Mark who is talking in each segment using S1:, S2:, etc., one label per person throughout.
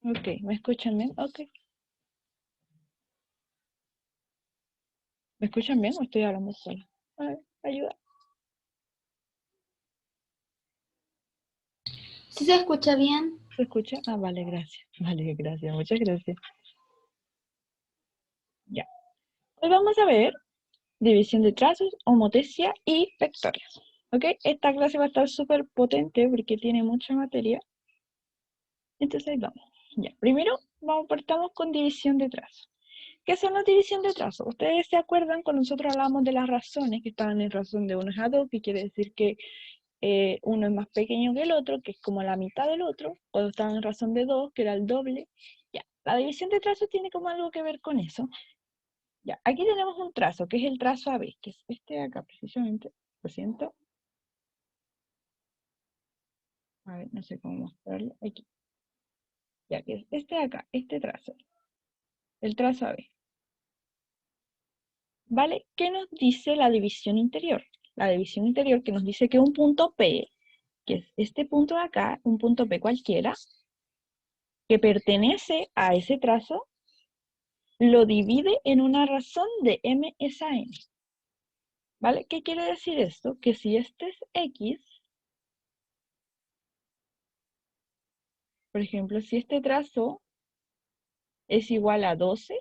S1: Ok, ¿me escuchan bien? Ok. ¿Me escuchan bien o estoy hablando sola? A ver, ayuda.
S2: ¿Sí se escucha bien?
S1: ¿Se escucha? Ah, vale, gracias. Vale, gracias. Muchas gracias. Ya. Hoy vamos a ver división de trazos, homotesia y vectores. ¿Ok? Esta clase va a estar súper potente porque tiene mucha materia. Entonces ahí vamos. Ya. Primero, partamos con división de trazos. ¿Qué son las división de trazos? Ustedes se acuerdan cuando nosotros hablábamos de las razones, que estaban en razón de 1 a 2, que quiere decir que uno es más pequeño que el otro, que es como la mitad del otro, o estaban en razón de 2, que era el doble. Ya, la división de trazos tiene como algo que ver con eso. Ya, aquí tenemos un trazo, que es el trazo AB, que es este de acá precisamente. Lo siento. A ver, no sé cómo mostrarlo. Aquí. Ya, que es este de acá, este trazo. El trazo AB. ¿Vale? ¿Qué nos dice la división interior? La división interior que nos dice que un punto P, que es este punto de acá, un punto P cualquiera, que pertenece a ese trazo, lo divide en una razón de m es a n. ¿Vale? ¿Qué quiere decir esto? Que si este es x, por ejemplo, si este trazo es igual a 12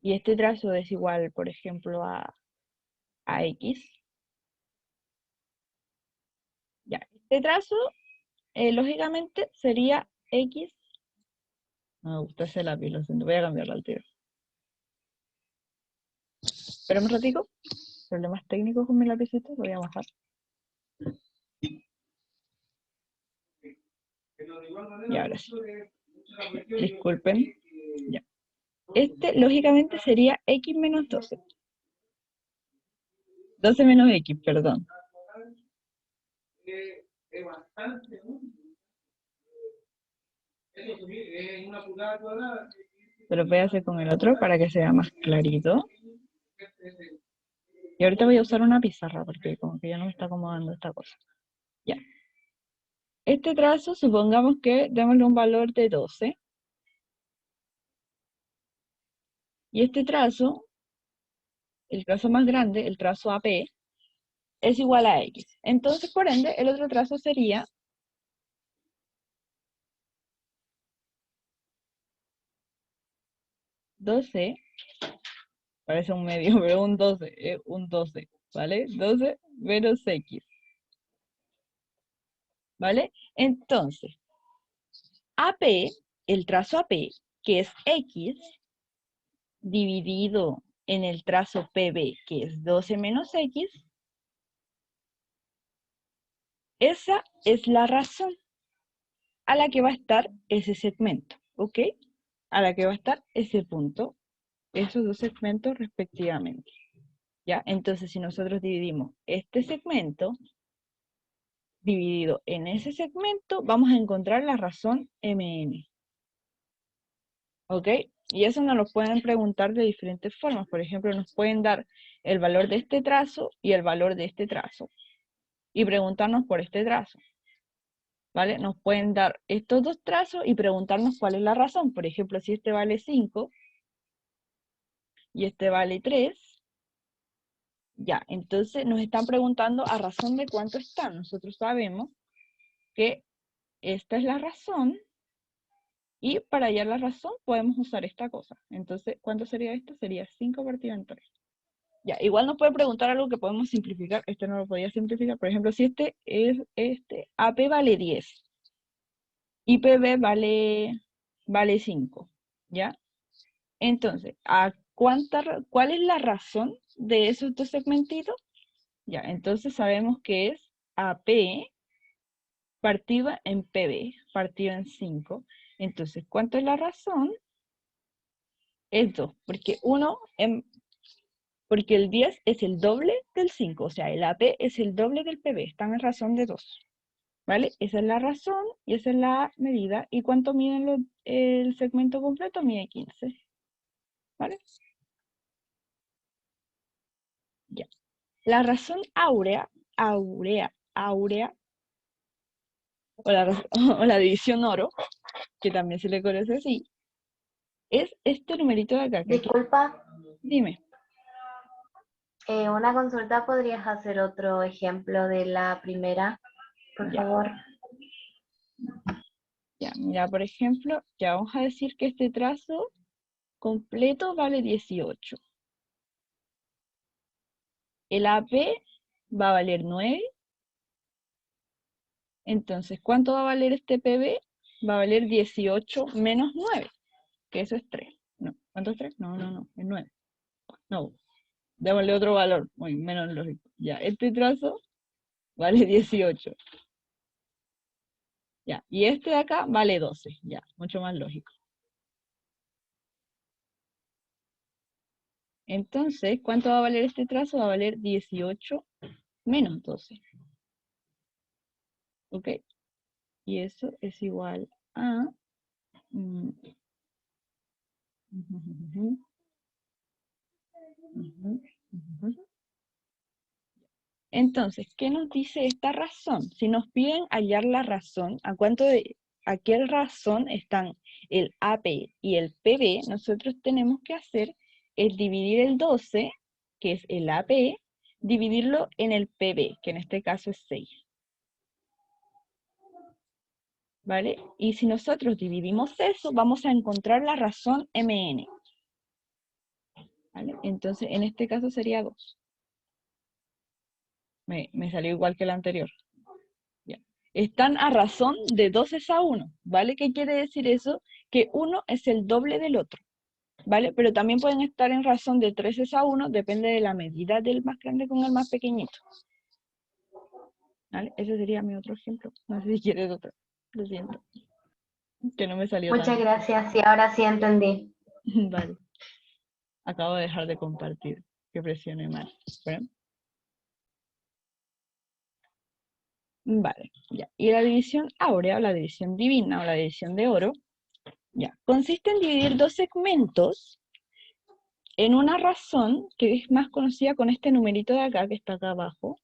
S1: y este trazo es igual, por ejemplo, a x, ya, este trazo, lógicamente, sería x. No me gusta ese lápiz, lo siento, voy a cambiarlo al tiro. Espera un ratico, problemas técnicos con mi lapicito, lo voy a bajar. Y ahora sí. Disculpen. Ya. Este, lógicamente, sería x menos 12. 12 menos x, perdón. Pero voy a hacer con el otro para que sea más clarito. Y ahorita voy a usar una pizarra porque como que ya no me está acomodando esta cosa. Ya. Este trazo, supongamos que démosle un valor de 12. Y este trazo, el trazo más grande, el trazo AP, es igual a X. Entonces, por ende, el otro trazo sería 12, parece un medio, pero un 12, ¿vale? 12 menos X, ¿vale? Entonces, AP, el trazo AP, que es X, dividido en el trazo PB, que es 12 menos X, esa es la razón a la que va a estar ese segmento, ¿ok? A la que va a estar ese punto, esos dos segmentos respectivamente, ¿ya? Entonces, si nosotros dividimos este segmento dividido en ese segmento, vamos a encontrar la razón MN, ¿ok? Y eso nos lo pueden preguntar de diferentes formas. Por ejemplo, nos pueden dar el valor de este trazo y el valor de este trazo, y preguntarnos por este trazo, ¿vale? Nos pueden dar estos dos trazos y preguntarnos cuál es la razón. Por ejemplo, si este vale 5 y este vale 3, ya, entonces nos están preguntando a razón de cuánto están. Nosotros sabemos que esta es la razón y para hallar la razón podemos usar esta cosa. Entonces, ¿cuánto sería esto? Sería 5 partido en 3. Ya, igual nos puede preguntar algo que podemos simplificar. Este no lo podía simplificar. Por ejemplo, si este es AP vale 10 y PB vale 5, ¿ya? Entonces, ¿cuál es la razón de esos dos segmentitos? Ya, entonces sabemos que es AP partido en PB, partido en 5. Entonces, ¿cuánto es la razón? Es 2, porque el 10 es el doble del 5, o sea, el AP es el doble del PB, están en razón de 2, ¿vale? Esa es la razón y esa es la medida. ¿Y cuánto mide el segmento completo? Mide 15, ¿vale? Ya. La razón áurea o la división oro, que también se le conoce así, es este numerito de acá. Que aquí,
S2: Disculpa,
S1: dime.
S2: una consulta, ¿podrías hacer otro ejemplo de la primera, por
S1: Ya,
S2: favor?
S1: ya, mira, por ejemplo, ya vamos a decir que este trazo completo vale 18. El AP va a valer 9. Entonces, ¿cuánto va a valer este PB? Va a valer 18 menos 9, que eso es 3. No, ¿cuánto es 3? No, no, no, es 9. No, démosle otro valor, muy menos lógico. Ya, este trazo vale 18. Ya, y este de acá vale 12. Ya, mucho más lógico. Entonces, ¿cuánto va a valer este trazo? Va a valer 18 menos 12. ¿Ok? Y eso es igual a... mm, ujú, ujú, ujú, ujú. Entonces, ¿qué nos dice esta razón? Si nos piden hallar la razón, a qué razón están el AP y el PB, nosotros tenemos que hacer es dividir el 12, que es el AP, dividirlo en el PB, que en este caso es 6. ¿Vale? Y si nosotros dividimos eso, vamos a encontrar la razón MN. ¿Vale? Entonces, en este caso sería 2. Me salió igual que el anterior. Ya. Están a razón de 2 es a 1, ¿vale? ¿Qué quiere decir eso? Que uno es el doble del otro, ¿vale? Pero también pueden estar en razón de 3 es a 1, depende de la medida del más grande con el más pequeñito. ¿Vale? Ese sería mi otro ejemplo. No sé si quieres otro. Lo siento. Que no me salió
S2: Muchas
S1: tan...
S2: gracias, sí, ahora sí entendí.
S1: Vale. Acabo de dejar de compartir. Que presione mal. ¿Ven? Vale, ya. Y la división áurea, o la división divina, o la división de oro, ya, consiste en dividir dos segmentos en una razón que es más conocida con este numerito de acá, que está acá abajo,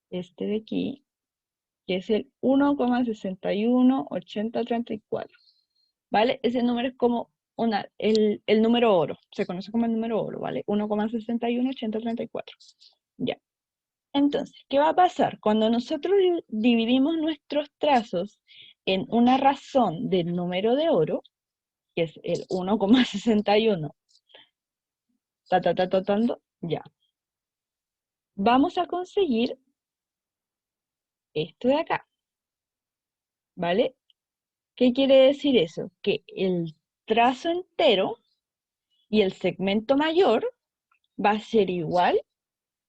S1: este de aquí, que es el 1,618034, ¿vale? Ese número es como el número oro, se conoce como el número oro, ¿vale? 1,618034. Ya. Entonces, ¿qué va a pasar? Cuando nosotros dividimos nuestros trazos en una razón del número de oro, que es el 1,61, ya. Vamos a conseguir esto de acá, ¿vale? ¿Qué quiere decir eso? Que el trazo entero y el segmento mayor va a ser igual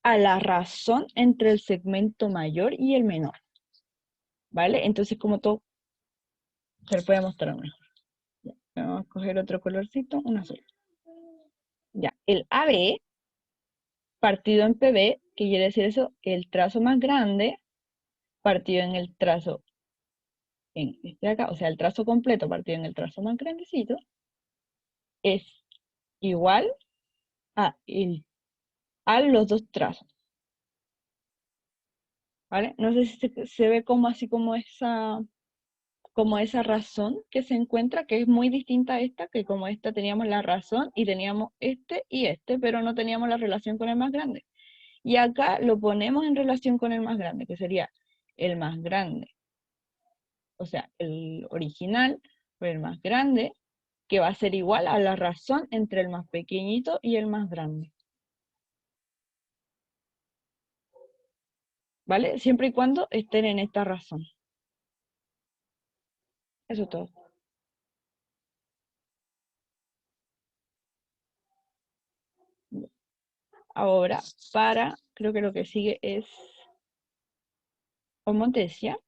S1: a la razón entre el segmento mayor y el menor, ¿vale? Entonces, como todo, se lo puede mostrar mejor. Ya, vamos a coger otro colorcito, una sola. Ya, el AB partido en PB, ¿qué quiere decir eso? El trazo más grande partido en el trazo en este de acá, o sea, el trazo completo partido en el trazo más grandecito, es igual a, a los dos trazos, ¿vale? No sé si se ve como así como esa razón que se encuentra, que es muy distinta a esta, que como esta teníamos la razón y teníamos este y este, pero no teníamos la relación con el más grande. Y acá lo ponemos en relación con el más grande, que sería el más grande. O sea, el original fue el más grande, que va a ser igual a la razón entre el más pequeñito y el más grande. ¿Vale? Siempre y cuando estén en esta razón. Eso es todo. Ahora, creo que lo que sigue es homotesia.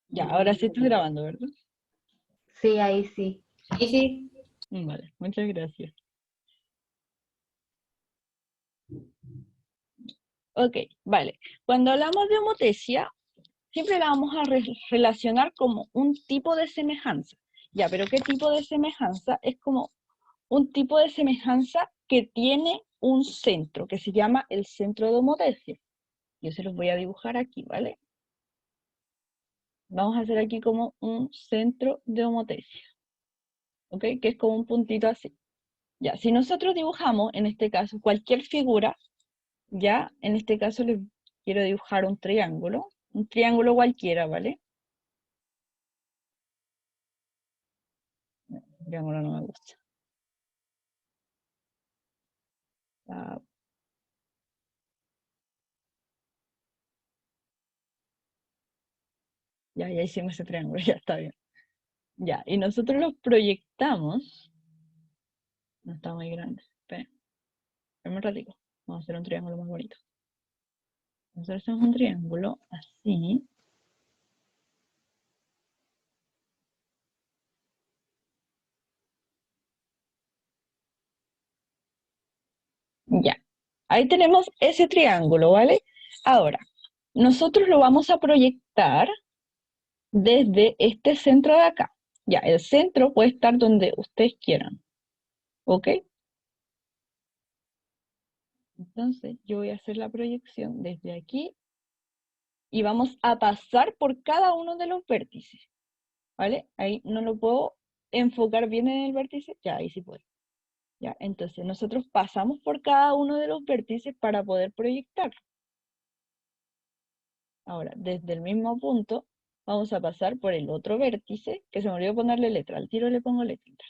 S1: Ya, ahora sí estoy grabando, ¿verdad?
S2: Sí, ahí sí. Sí, sí.
S1: Vale, muchas gracias. Ok, vale. Cuando hablamos de homotesia, siempre la vamos a relacionar como un tipo de semejanza. Ya, pero ¿qué tipo de semejanza? Es como un tipo de semejanza que tiene un centro que se llama el centro de homotesia. Yo se los voy a dibujar aquí, ¿vale? Vamos a hacer aquí como un centro de homotesia, ¿ok? Que es como un puntito así. Ya, si nosotros dibujamos, en este caso, cualquier figura, ya, en este caso les quiero dibujar un triángulo cualquiera, ¿vale? No, triángulo no me gusta. Ah, ya hicimos ese triángulo, ya está bien. Ya, y nosotros los proyectamos. No está muy grande. Esperen, esperen un ratito. Vamos a hacer un triángulo más bonito. Nosotros hacemos un triángulo así. Ya. Ahí tenemos ese triángulo, ¿vale? Ahora, nosotros lo vamos a proyectar desde este centro de acá. Ya, el centro puede estar donde ustedes quieran. ¿Ok? Entonces, yo voy a hacer la proyección desde aquí y vamos a pasar por cada uno de los vértices. ¿Vale? Ahí no lo puedo enfocar bien en el vértice. Ya, ahí sí puedo. Ya, entonces nosotros pasamos por cada uno de los vértices para poder proyectar. Ahora, desde el mismo punto, vamos a pasar por el otro vértice, que se me olvidó ponerle letra. Al tiro le pongo letrita.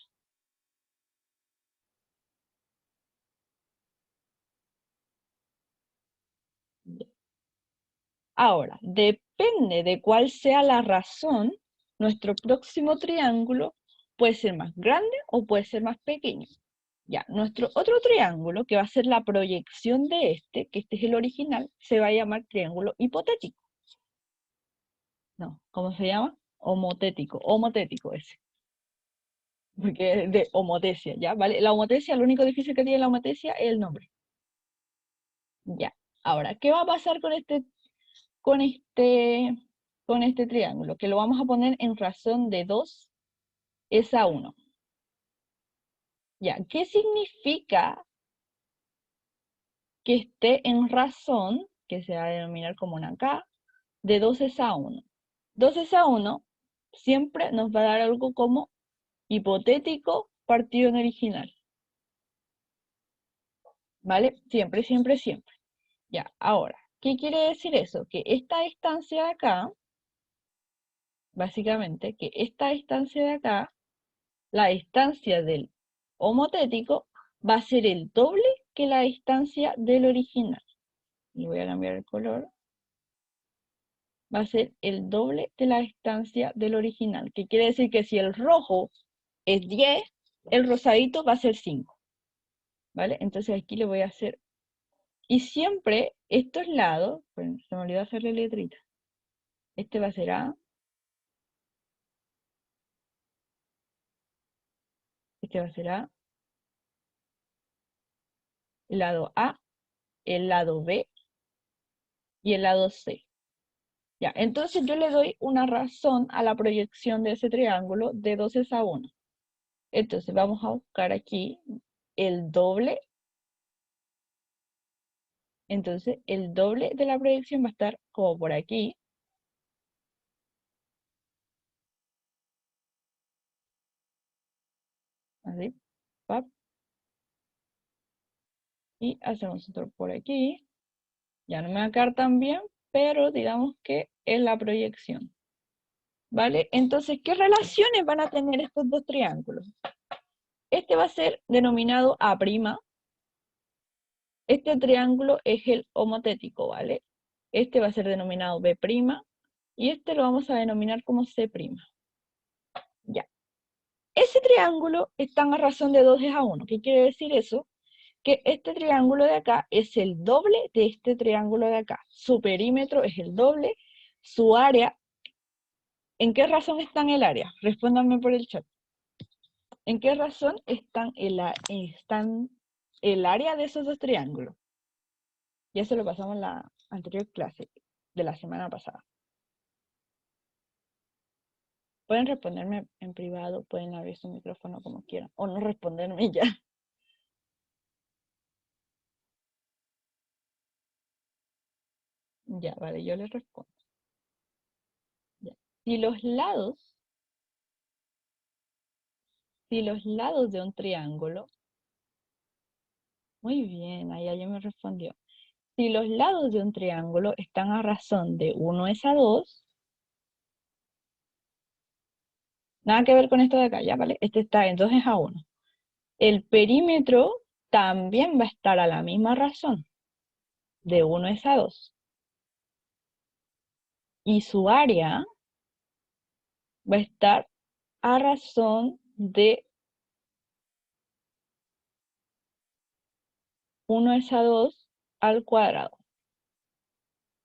S1: Ya. Ahora, depende de cuál sea la razón, nuestro próximo triángulo puede ser más grande o puede ser más pequeño. Ya, nuestro otro triángulo, que va a ser la proyección de este, que este es el original, se va a llamar triángulo hipotético. No, ¿cómo se llama? Homotético ese. Porque es de homotesia, ¿ya? ¿Vale? La homotesia, lo único difícil que tiene la homotesia es el nombre. Ya. Ahora, ¿qué va a pasar con este, con este triángulo? Que lo vamos a poner en razón de 2 es a 1. Ya, ¿qué significa que esté en razón, que se va a denominar como una K, de 2 es a 1? 2 es a 1 siempre nos va a dar algo como hipotético partido en original. ¿Vale? Siempre, siempre, siempre. Ya, ahora, ¿qué quiere decir eso? Que esta distancia de acá, básicamente, que esta distancia de acá, la distancia del homotético, va a ser el doble que la distancia del original. Y voy a cambiar el color. Va a ser el doble de la distancia del original, que quiere decir que si el rojo es 10, el rosadito va a ser 5. ¿Vale? Entonces aquí le voy a hacer. Y siempre estos lados, bueno, se me olvidó hacerle letrita. Este va a ser A, este va a ser A, el lado A, el lado B y el lado C. Ya, entonces yo le doy una razón a la proyección de ese triángulo de 2 es a 1. Entonces vamos a buscar aquí el doble. Entonces el doble de la proyección va a estar como por aquí. Así. Pap, y hacemos otro por aquí. Ya no me va a quedar tan bien, pero digamos que es la proyección. ¿Vale? Entonces, ¿qué relaciones van a tener estos dos triángulos? Este va a ser denominado A'. Este triángulo es el homotético, ¿vale? Este va a ser denominado B', y este lo vamos a denominar como C'. Ya. Ese triángulo está a razón de 2 es a 1. ¿Qué quiere decir eso? Que este triángulo de acá es el doble de este triángulo de acá. Su perímetro es el doble, su área. ¿En qué razón está en el área? Respóndanme por el chat. ¿En qué razón están el área de esos dos triángulos? Ya se lo pasamos en la anterior clase de la semana pasada. Pueden responderme en privado, pueden abrir su micrófono como quieran, o no responderme ya. Ya, vale, yo le respondo. Ya. Si los lados de un triángulo, muy bien, ahí ya me respondió. Si los lados de un triángulo están a razón de 1 es a 2, nada que ver con esto de acá, ya, ¿vale? Este está en 2 es a 1. El perímetro también va a estar a la misma razón, de 1 es a 2. Y su área va a estar a razón de 1 es a 2 al cuadrado.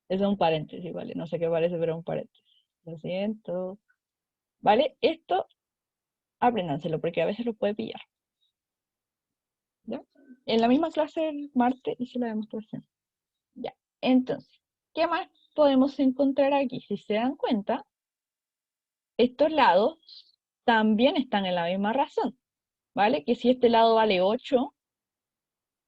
S1: Es un paréntesis, ¿vale? No sé qué parece, pero es un paréntesis. Lo siento. ¿Vale? Esto, apréndanselo, porque a veces lo puede pillar. ¿Ya? En la misma clase del martes hice la demostración. Ya. Entonces, ¿qué más podemos encontrar aquí? Si se dan cuenta, estos lados también están en la misma razón. ¿Vale? Que si este lado vale 8,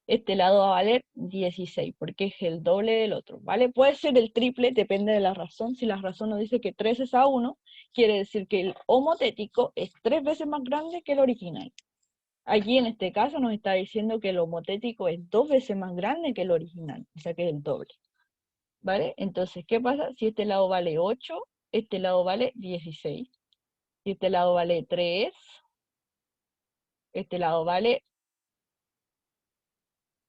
S1: este lado va a valer 16, porque es el doble del otro, ¿vale? Puede ser el triple, depende de la razón. Si la razón nos dice que 3 es a 1, quiere decir que el homotético es 3 veces más grande que el original. Aquí en este caso nos está diciendo que el homotético es 2 veces más grande que el original, o sea que es el doble, ¿vale? Entonces, ¿qué pasa? Si este lado vale 8, este lado vale 16. Si este lado vale 3, este lado vale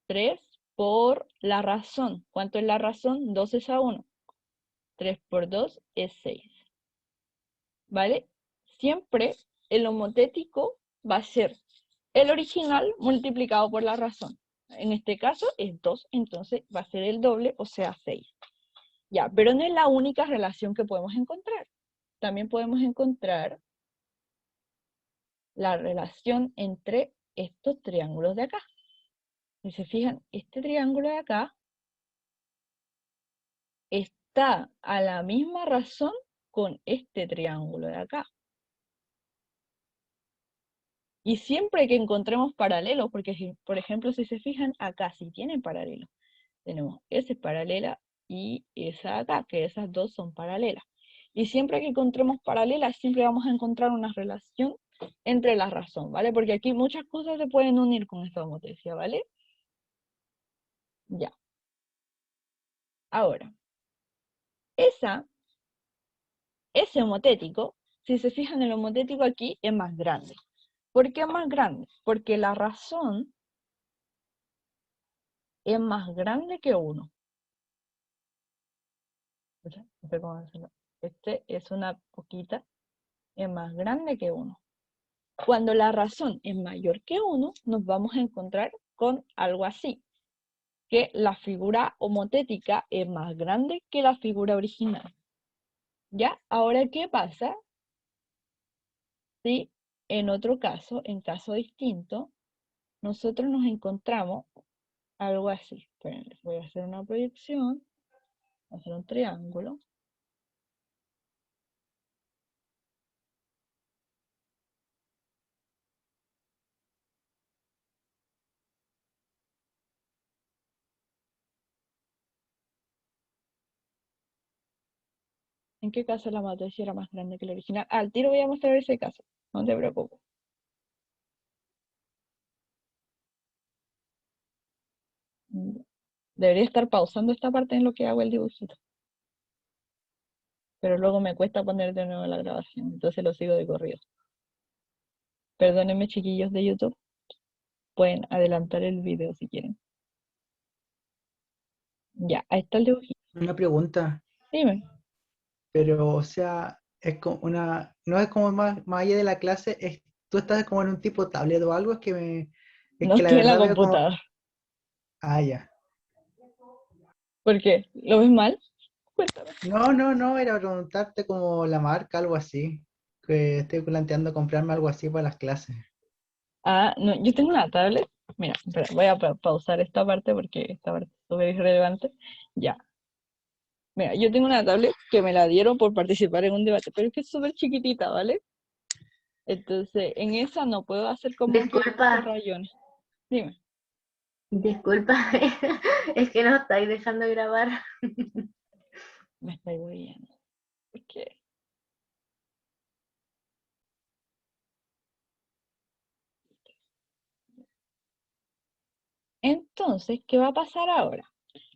S1: 3 por la razón. ¿Cuánto es la razón? 2 es a 1. 3 por 2 es 6. ¿Vale? Siempre el homotético va a ser el original multiplicado por la razón. En este caso es 2, entonces va a ser el doble, o sea 6. Ya, pero no es la única relación que podemos encontrar. También podemos encontrar la relación entre estos triángulos de acá. Si se fijan, este triángulo de acá está a la misma razón con este triángulo de acá. Y siempre que encontremos paralelos, porque por ejemplo, si se fijan, acá sí tienen paralelos. Tenemos esa paralela y esa acá, que esas dos son paralelas. Y siempre que encontremos paralelas, siempre vamos a encontrar una relación entre la razón, ¿vale? Porque aquí muchas cosas se pueden unir con esta homotecia, ¿vale? Ya. Ahora, ese homotético, si se fijan, el homotético aquí es más grande. ¿Por qué es más grande? Porque la razón es más grande que 1. No sé cómo decirlo. Este es una poquita, es más grande que 1. Cuando la razón es mayor que 1, nos vamos a encontrar con algo así, que la figura homotética es más grande que la figura original. ¿Ya? Ahora, ¿qué pasa si en otro caso, en caso distinto, nosotros nos encontramos algo así? Esperen, voy a hacer una proyección, voy a hacer un triángulo. ¿En qué caso la matriz era más grande que la original? Al tiro voy a mostrar ese caso, no te preocupes. Debería estar pausando esta parte en lo que hago el dibujito. Pero luego me cuesta poner de nuevo la grabación, entonces lo sigo de corrido. Perdónenme, chiquillos de YouTube, pueden adelantar el video si quieren. Ya, ahí está el dibujito.
S3: Una pregunta,
S1: Dime.
S3: pero o sea, es como no es como más allá de la clase, tú estás como en un tipo tablet o algo, es
S1: No
S3: que la
S1: estoy en la
S3: verdad veo como,
S1: computadora.
S3: ya.
S1: ¿Por qué? ¿Lo ves mal? Cuéntame.
S3: No, era preguntarte como la marca, algo así, que estoy planteando comprarme algo así para las clases.
S1: Ah, no, yo tengo una tablet. Mira, espera, voy a pausar esta parte porque esta parte es súper irrelevante. Ya. Mira, yo tengo una tablet que me la dieron por participar en un debate, pero es que es súper chiquitita, ¿vale? Entonces, en esa no puedo hacer como que muchos
S2: Disculpa,
S1: rayones. Dime.
S2: disculpa, es que no estáis dejando grabar.
S1: Me estoy viendo. ¿Por qué? Entonces, ¿qué va a pasar ahora?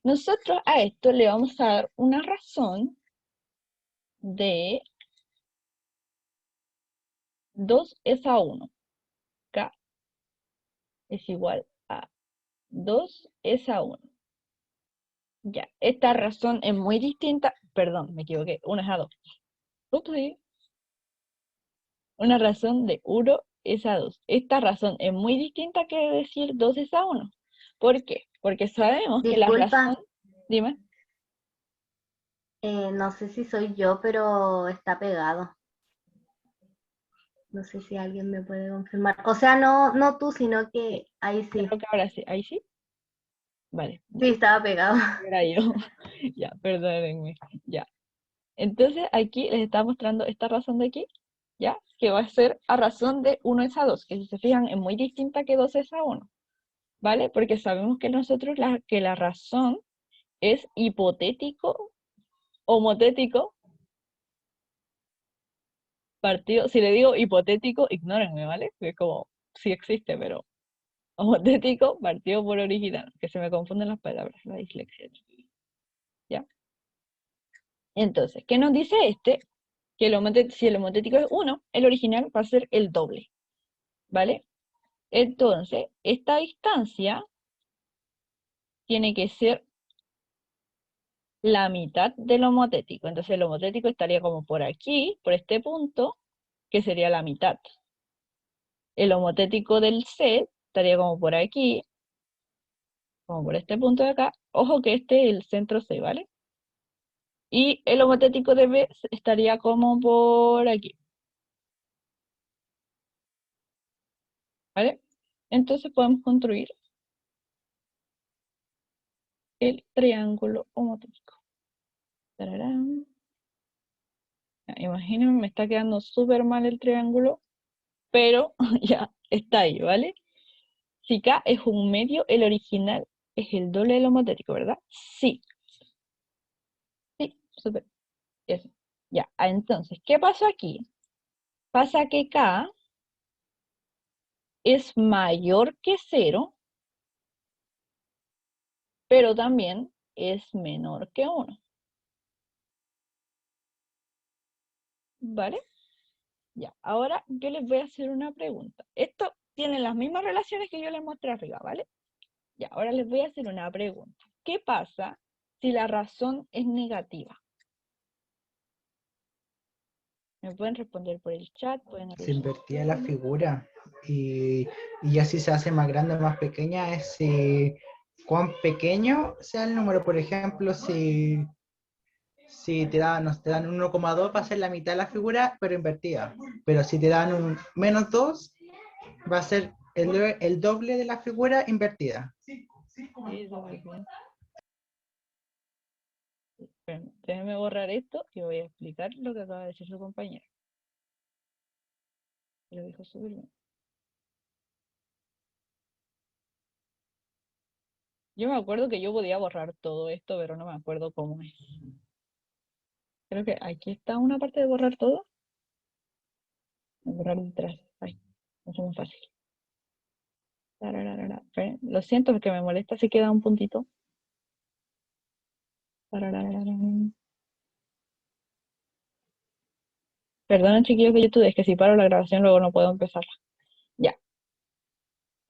S1: Nosotros a esto le vamos a dar una razón de 2 es a 1. K es igual a 2 es a 1. Ya, esta razón es muy distinta. Perdón, me equivoqué. 1 es a 2. Una razón de 1 es a 2. Esta razón es muy distinta que decir 2 es a 1. ¿Por qué? Porque sabemos que la
S2: Disculpa,
S1: razón... Dime.
S2: no sé si soy yo, pero está pegado. No sé si alguien me puede confirmar. O sea, no tú, sino que ahí sí.
S1: Creo que ahora sí. Ahí sí. Vale.
S2: Sí, estaba pegado.
S1: Era yo. Ya, perdónenme. Ya. Entonces aquí les está mostrando esta razón de aquí, ¿ya? Que va a ser a razón de 1 es a 2, que si se fijan es muy distinta que 2 es a 1, ¿vale? Porque sabemos que nosotros que la razón es hipotético, homotético, partido, si le digo hipotético, ignórenme, ¿vale? Que es como, sí existe, pero homotético, partido por original, que se me confunden las palabras, la dislexia, ¿ya? Entonces, ¿qué nos dice este? Que si el homotético es 1, el original va a ser el doble, ¿vale? Entonces, esta distancia tiene que ser la mitad del homotético. Entonces, el homotético estaría como por aquí, por este punto, que sería la mitad. El homotético del C estaría como por aquí, como por este punto de acá. Ojo que este es el centro C, ¿vale? Y el homotético de B estaría como por aquí, ¿vale? Entonces podemos construir el triángulo homotético. Tararán. Imagínense, me está quedando súper mal el triángulo, pero ya está ahí, ¿vale? Si K es un medio, el original es el doble del homotético, ¿verdad? Sí, sí, súper. Eso. Ya, entonces, ¿qué pasa aquí? Pasa que K es mayor que 0, pero también es menor que 1, ¿vale? Ya, ahora yo les voy a hacer una pregunta. Esto tiene las mismas relaciones que yo les mostré arriba, ¿vale? Ya, ahora les voy a hacer una pregunta. ¿Qué pasa si la razón es negativa? Me pueden responder por el chat, pueden
S3: Se
S1: abrir su
S3: invertía la
S1: teléfono.
S3: figura y ya si se hace más grande o más pequeña es si cuán pequeño sea el número. Por ejemplo, si nos te dan un 1,2 va a ser la mitad de la figura, pero invertida. Pero si te dan un -2, va a ser el doble de la figura invertida.
S1: Sí, súper bien. Esperen, déjenme borrar esto y voy a explicar lo que acaba de decir su compañero. Lo dijo súper bien. Yo me acuerdo que yo podía borrar todo esto, pero no me acuerdo cómo es. Creo que aquí está una parte de borrar todo. Borrar detrás. Ay, no es muy fácil. Tararara. Esperen, lo siento porque me molesta si queda un puntito. Tararara. Perdonen, chiquillos, que YouTube, es que si paro la grabación luego no puedo empezarla. Ya.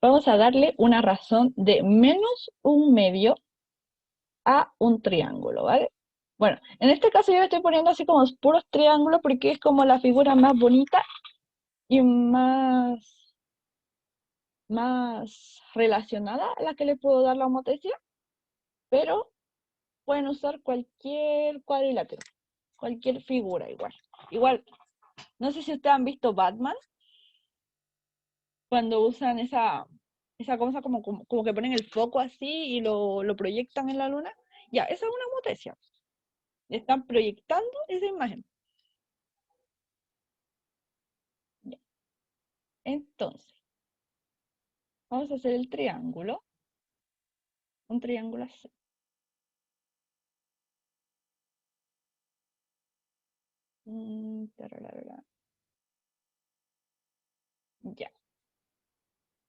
S1: Vamos a darle una razón de menos un medio a un triángulo, ¿vale? Bueno, en este caso yo le estoy poniendo así como puros triángulos porque es como la figura más bonita y más relacionada a la que le puedo dar la homotecia, pero pueden usar cualquier cuadrilátero, cualquier figura igual. Igual, no sé si ustedes han visto Batman, cuando usan esa cosa como que ponen el foco así y lo proyectan en la luna. Ya, esa es una homotecia. Están proyectando esa imagen. Ya. Entonces, vamos a hacer el triángulo, un triángulo así. Tararara. Ya.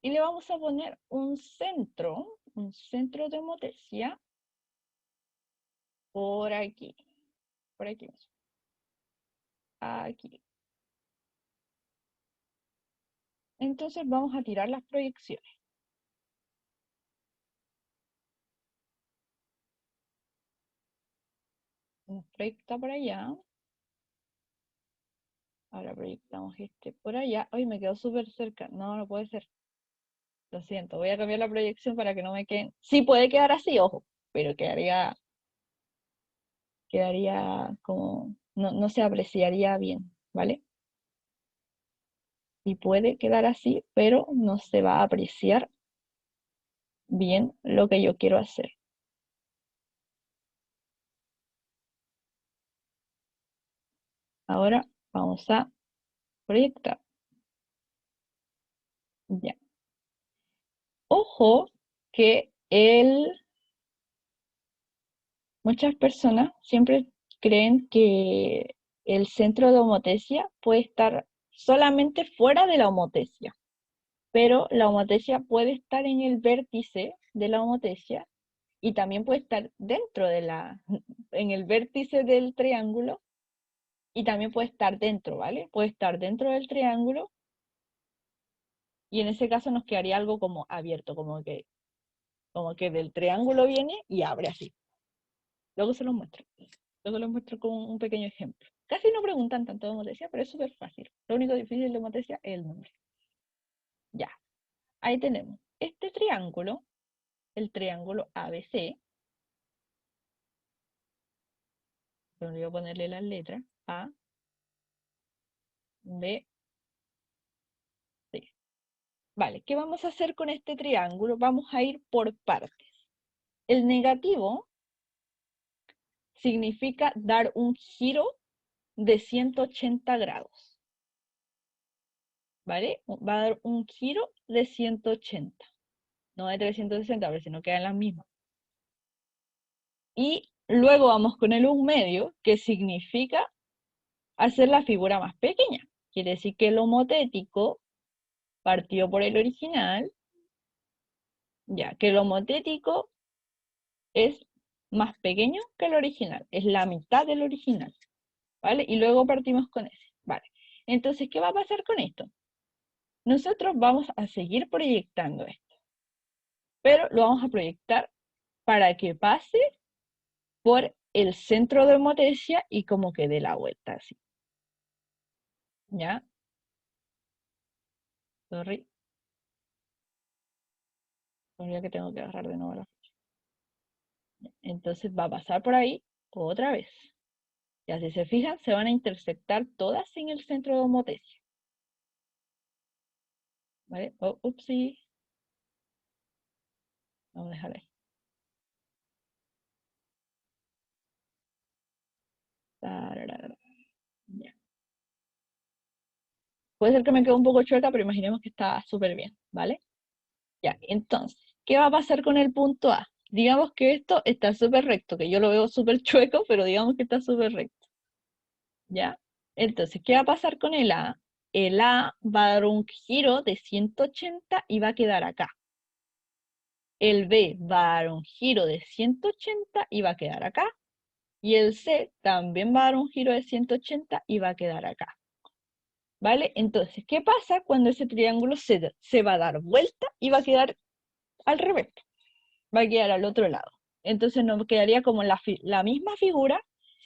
S1: Y le vamos a poner un centro de homotesia por aquí mismo. Aquí. Entonces vamos a tirar las proyecciones. Nos proyecta por allá. Ahora proyectamos este por allá. Ay, me quedó súper cerca. No, no puede ser. Lo siento, voy a cambiar la proyección para que no me queden. Sí puede quedar así, ojo, pero quedaría como, no se apreciaría bien, ¿vale? Y puede quedar así, pero no se va a apreciar bien lo que yo quiero hacer. Ahora vamos a proyectar. Ya. Ojo que muchas personas siempre creen que el centro de homotesia puede estar solamente fuera de la homotesia, pero la homotesia puede estar en el vértice de la homotesia y también puede estar dentro en el vértice del triángulo y también puede estar dentro, ¿vale? Puede estar dentro del triángulo y en ese caso nos quedaría algo como abierto, como que del triángulo viene y abre así. Luego se los muestro. Luego les muestro con un pequeño ejemplo. Casi no preguntan tanto de homotesia, pero es súper fácil. Lo único difícil de homotesia es el nombre. Ya, ahí tenemos este triángulo, el triángulo ABC. Voy a ponerle las letras A, B, C. Vale, ¿qué vamos a hacer con este triángulo? Vamos a ir por partes. El negativo significa dar un giro de 180 grados. ¿Vale? Va a dar un giro de 180. No de 360, a ver si no quedan las mismas. Y luego vamos con el 1 medio, que significa hacer la figura más pequeña. Quiere decir que el homotético partió por el original, ya que el homotético es más pequeño que el original, es la mitad del original, ¿vale? Y luego partimos con ese, ¿vale? Entonces, ¿qué va a pasar con esto? Nosotros vamos a seguir proyectando esto, pero lo vamos a proyectar para que pase por el centro de homotesia y como que dé la vuelta así. ¿Ya? Sorry. Ya que tengo que agarrar de nuevo la flecha. Entonces va a pasar por ahí otra vez. Ya si se fijan, se van a intersectar todas en el centro de homotesia. ¿Vale? Oh, upsí. Vamos a dejar ahí. Ya. Puede ser que me quede un poco chueca, pero imaginemos que está súper bien, ¿vale? Ya, entonces, ¿qué va a pasar con el punto A? Digamos que esto está súper recto, que yo lo veo súper chueco, pero digamos que está súper recto. ¿Ya? Entonces, ¿qué va a pasar con el A? El A va a dar un giro de 180 y va a quedar acá. El B va a dar un giro de 180 y va a quedar acá. Y el C también va a dar un giro de 180 y va a quedar acá. ¿Vale? Entonces, ¿qué pasa cuando ese triángulo se va a dar vuelta y va a quedar al revés? Va a quedar al otro lado. Entonces nos quedaría como la misma figura,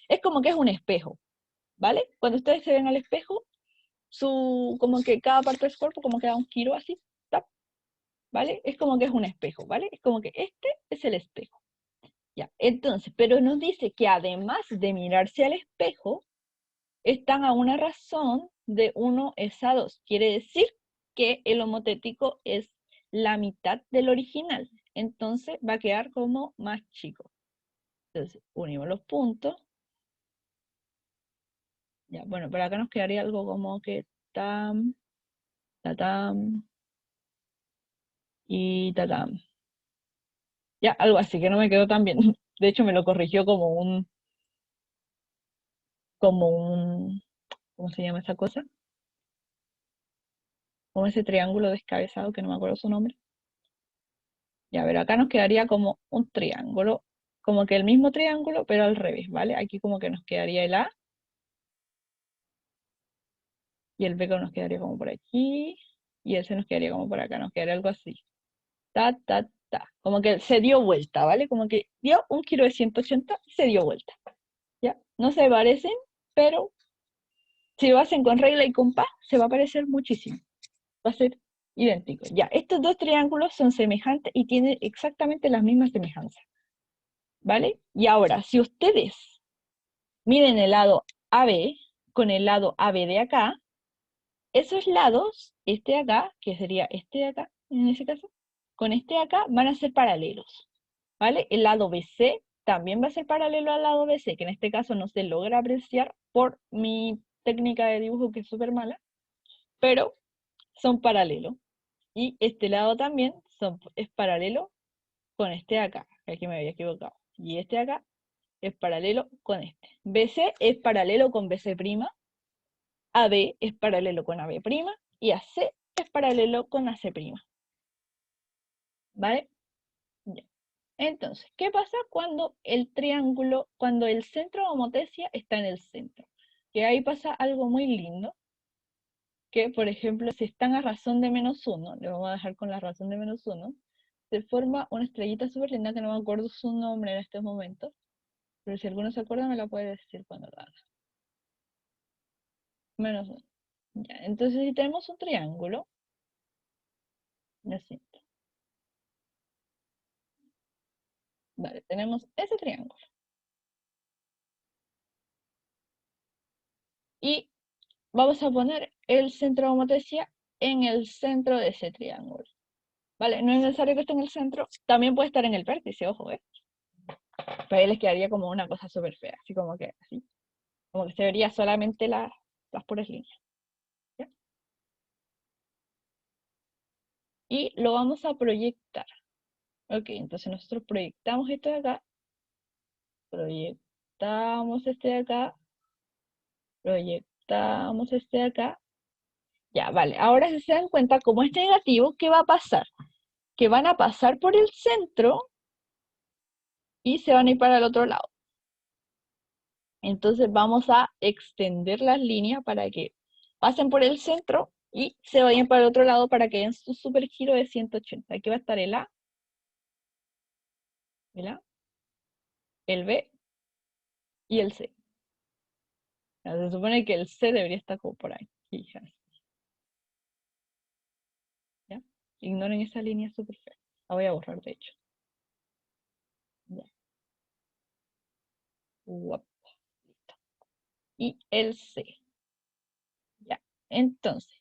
S1: es como que es un espejo, ¿vale? Cuando ustedes se ven al espejo, como que cada parte de su cuerpo como que da un giro así, ¿tá? ¿Vale? Es como que es un espejo, ¿vale? Es como que este es el espejo. Ya, entonces, pero nos dice que además de mirarse al espejo, están a una razón de 1 es a 2. Quiere decir que el homotético es la mitad del original. Entonces va a quedar como más chico. Entonces, unimos los puntos. Ya, bueno, por acá nos quedaría algo como que tam, tatam y tatam. Ya, algo así, que no me quedó tan bien. De hecho, me lo corrigió como como un, ¿cómo se llama esa cosa? Como ese triángulo descabezado que no me acuerdo su nombre. Ya, pero acá nos quedaría como un triángulo, como que el mismo triángulo, pero al revés, ¿vale? Aquí como que nos quedaría el A, y el B que nos quedaría como por aquí, y el C nos quedaría como por acá, nos quedaría algo así. Ta, ta, ta. Como que se dio vuelta, ¿vale? Como que dio un giro de 180 y se dio vuelta. ¿Ya? No se parecen, pero si lo hacen con regla y compás, se va a parecer muchísimo. Va a ser idéntico. Ya, estos dos triángulos son semejantes y tienen exactamente las mismas semejanzas. ¿Vale? Y ahora, si ustedes miden el lado AB con el lado AB de acá, esos lados, este de acá, que sería este de acá, en ese caso, con este de acá van a ser paralelos. ¿Vale? El lado BC también va a ser paralelo al lado BC, que en este caso no se logra apreciar por mi técnica de dibujo que es súper mala, pero son paralelos. Y este lado también es paralelo con este de acá, que aquí me había equivocado. Y este de acá es paralelo con este. BC es paralelo con BC', AB es paralelo con AB', y AC es paralelo con AC'. ¿Vale? Ya. Entonces, ¿qué pasa cuando el triángulo, cuando el centro de homotesia está en el centro? Que ahí pasa algo muy lindo, que por ejemplo, si están a razón de -1, le vamos a dejar con la razón de -1, se forma una estrellita súper linda que no me acuerdo su nombre en estos momentos, pero si alguno se acuerda me la puede decir cuando lo haga. -1. Ya, entonces si tenemos un triángulo, lo siento. Vale, tenemos ese triángulo. Y vamos a poner el centro de homotesia en el centro de ese triángulo. ¿Vale? No es necesario que esté en el centro, también puede estar en el vértice, ojo, ¿eh? Pero ahí les quedaría como una cosa súper fea, así como que así. Como que se vería solamente las puras líneas. ¿Ya? Y lo vamos a proyectar. Ok, entonces nosotros proyectamos esto de acá, proyectamos este de acá, proyectamos este de acá. Ya, vale. Ahora si se dan cuenta, como es negativo, ¿qué va a pasar? Que van a pasar por el centro y se van a ir para el otro lado. Entonces vamos a extender las líneas para que pasen por el centro y se vayan para el otro lado para que den su super giro de 180. Aquí va a estar el A, el B y el C. Se supone que el C debería estar como por ahí. ¿Ya? Ignoren esa línea super fea. La voy a borrar, de hecho. Ya. Uap. Y el C. Ya. Entonces,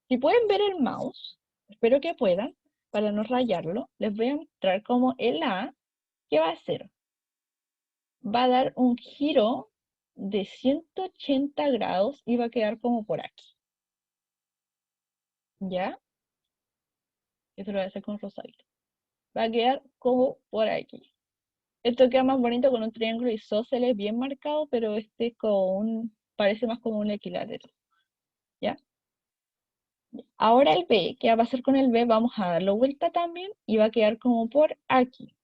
S1: si pueden ver el mouse, espero que puedan, para no rayarlo, les voy a mostrar como el A, ¿qué va a hacer? Va a dar un giro de 180 grados y va a quedar como por aquí. ¿Ya? Eso lo voy a hacer con rosadito. Va a quedar como por aquí. Esto queda más bonito con un triángulo isósceles bien marcado, pero este parece más como un equilátero. ¿Ya? Ahora el B, ¿qué va a pasar con el B? Vamos a darlo vuelta también y va a quedar como por aquí.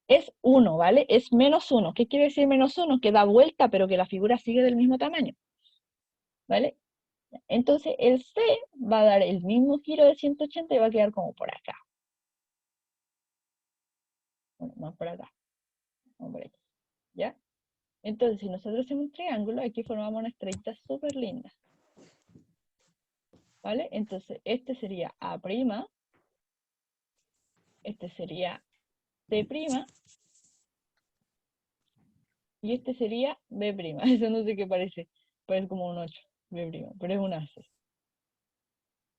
S1: Es 1, ¿vale? Es -1. ¿Qué quiere decir -1? Que da vuelta, pero que la figura sigue del mismo tamaño. ¿Vale? Entonces el C va a dar el mismo giro de 180 y va a quedar como por acá. Bueno, más por acá. Vamos por aquí. ¿Ya? Entonces, si nosotros hacemos un triángulo, aquí formamos una estrellita súper linda. ¿Vale? Entonces, este sería A', este sería C', y este sería B'. Eso no sé qué parece. Parece como un 8, B', pero es una C.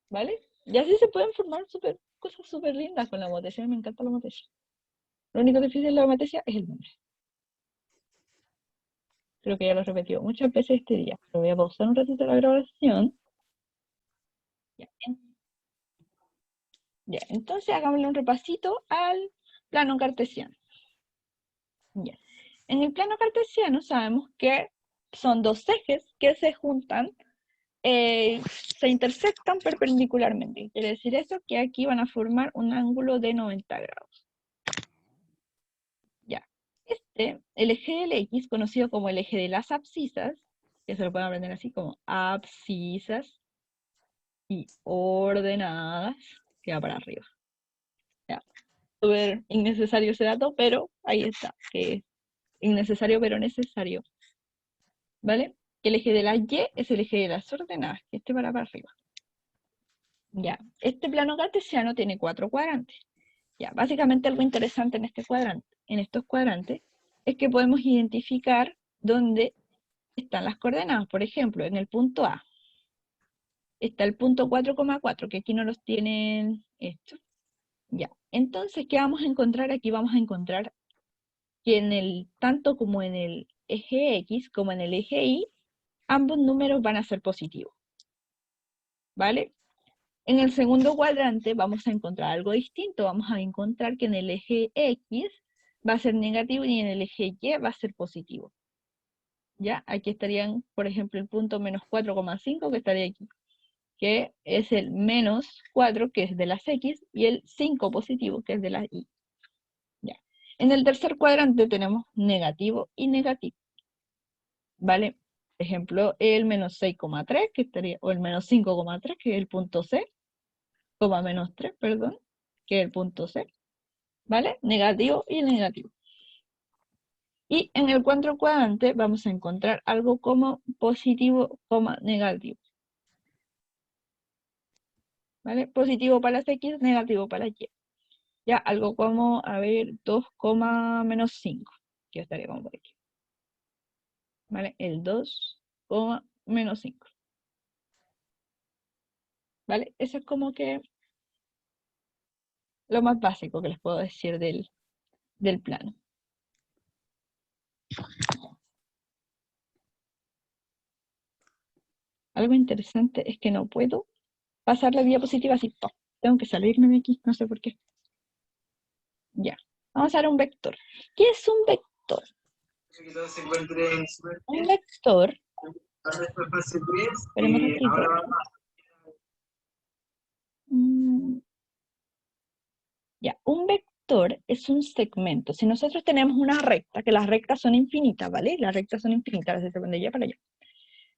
S1: ¿Vale? Y así se pueden formar cosas súper lindas con la motesia. Me encanta la motesia. Lo único difícil de la motesia es el nombre. Creo que ya lo he repetido muchas veces este día. Pero voy a pausar un ratito la grabación. Ya, ya. Entonces hagámosle un repasito al plano cartesiano. Ya. En el plano cartesiano sabemos que son dos ejes que se juntan, se intersectan perpendicularmente. Quiere decir eso que aquí van a formar un ángulo de 90 grados. Ya. El eje del X, conocido como el eje de las abscisas, que se lo pueden aprender así como abscisas y ordenadas, que va para arriba. Ya. Súper innecesario ese dato, pero ahí está, que es innecesario pero necesario. ¿Vale? Que el eje de la Y es el eje de las ordenadas, que este para arriba. Ya, este plano cartesiano tiene 4 cuadrantes. Ya, básicamente algo interesante en estos cuadrantes, es que podemos identificar dónde están las coordenadas. Por ejemplo, en el punto A está el punto 4,4, que aquí no los tienen estos. Ya, entonces, ¿qué vamos a encontrar? Aquí vamos a encontrar que tanto como en el eje X como en el eje Y, ambos números van a ser positivos. ¿Vale? En el segundo cuadrante vamos a encontrar algo distinto. Vamos a encontrar que en el eje X va a ser negativo y en el eje Y va a ser positivo. ¿Ya? Aquí estarían, por ejemplo, el punto menos 4,5 que estaría aquí, que es el menos 4, que es de las X, y el 5 positivo, que es de las Y. ¿Ya? En el tercer cuadrante tenemos negativo y negativo. ¿Vale? Por ejemplo, el menos 6,3, que estaría, o el menos 5,3, que es el punto C, menos 3, perdón, que es el punto C, ¿vale? Negativo y negativo. Y en el cuarto cuadrante vamos a encontrar algo como positivo, negativo. ¿Vale? Positivo para las X, negativo para las Y. Ya, algo como, a ver, 2, menos 5, que estaría como por aquí. ¿Vale? El 2, menos 5. ¿Vale? Eso es como que lo más básico que les puedo decir del plano. Algo interesante es que no puedo pasar la diapositiva así. ¡Pum! Tengo que salirme de aquí, no sé por qué. Ya. Vamos a ver un vector. ¿Qué es un vector? Un vector. Esperemos un ratito. Ya, un vector es un segmento. Si nosotros tenemos una recta, que las rectas son infinitas, ¿vale? Las rectas son infinitas, se van de allá para allá.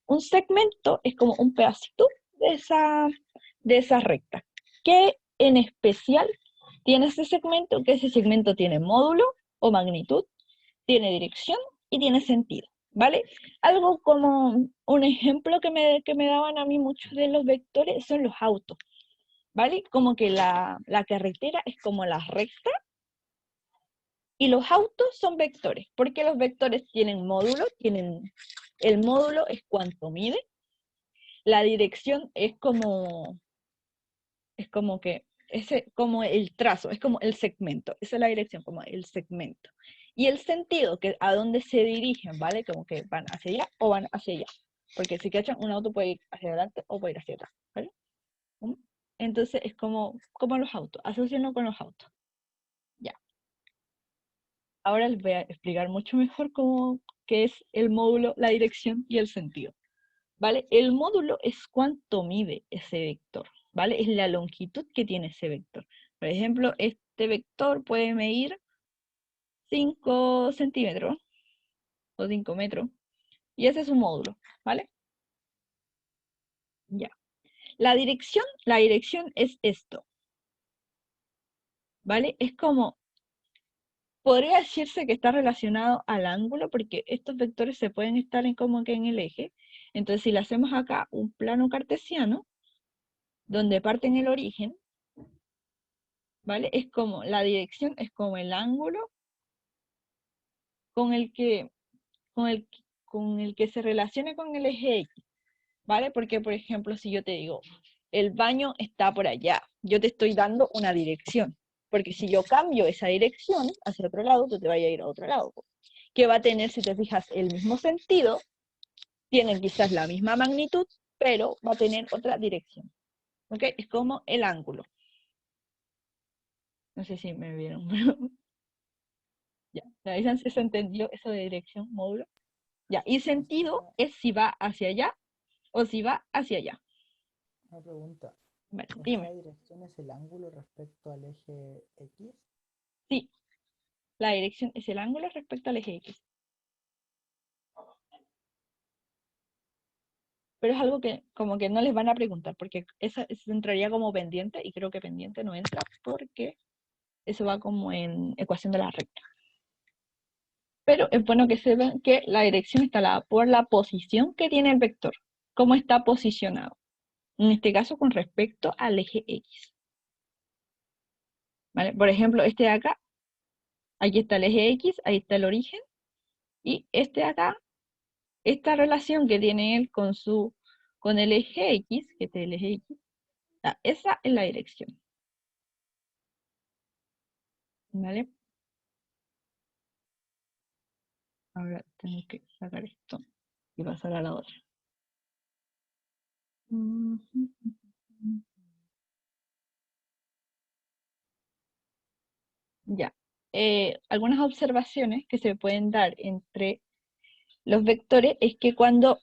S1: Un segmento es como un pedacito de esa recta. ¿Qué en especial tiene ese segmento? Que ese segmento tiene módulo o magnitud, tiene dirección y tiene sentido, ¿vale? Algo como un ejemplo que me daban a mí muchos de los vectores son los autos, ¿vale? Como que la carretera es como la recta y los autos son vectores, porque los vectores tienen módulo, el módulo es cuánto mide, la dirección es como como el trazo, es como el segmento, esa es la dirección, como el segmento. Y el sentido, que a dónde se dirigen, ¿vale? Como que van hacia allá o van hacia allá. Porque si cachan, un auto puede ir hacia adelante o puede ir hacia atrás, ¿vale? Entonces es como los autos, asociarlo con los autos. Ya. Ahora les voy a explicar mucho mejor qué es el módulo, la dirección y el sentido. ¿Vale? El módulo es cuánto mide ese vector, ¿vale? Es la longitud que tiene ese vector. Por ejemplo, este vector puede medir 5 centímetros o 5 metros, y ese es su módulo, ¿vale? Ya. La dirección es esto, ¿vale? Es como, podría decirse que está relacionado al ángulo, porque estos vectores se pueden estar como que en el eje. Entonces, si le hacemos acá un plano cartesiano, donde parte en el origen, ¿vale? Es como, la dirección es como el ángulo con el que, con el que se relaciona con el eje X, ¿vale? Porque, por ejemplo, si yo te digo, el baño está por allá, yo te estoy dando una dirección, porque si yo cambio esa dirección hacia otro lado, tú te vas a ir a otro lado, que va a tener, si te fijas, el mismo sentido, tiene quizás la misma magnitud, pero va a tener otra dirección, ¿ok? Es como el ángulo. No sé si me vieron, Ya, me avisan si se entendió eso de dirección, módulo. Ya, y sentido es si va hacia allá o si va hacia allá.
S3: Una pregunta.
S1: Vale,
S3: ¿Esta
S1: dime.
S3: dirección es el ángulo respecto al eje X?
S1: Sí, la dirección es el ángulo respecto al eje X. Pero es algo que como que no les van a preguntar, porque esa entraría como pendiente, y creo que pendiente no entra, porque eso va como en ecuación de la recta. Pero es bueno que sepan que la dirección está dada por la posición que tiene el vector, cómo está posicionado. En este caso, con respecto al eje X. ¿Vale? Por ejemplo, este de acá, aquí está el eje X, ahí está el origen, y este de acá, esta relación que tiene él con el eje X, que es el eje X, esa es la dirección. ¿Vale? Ahora tengo que sacar esto y pasar a la otra. Ya. Algunas observaciones que se pueden dar entre los vectores es que cuando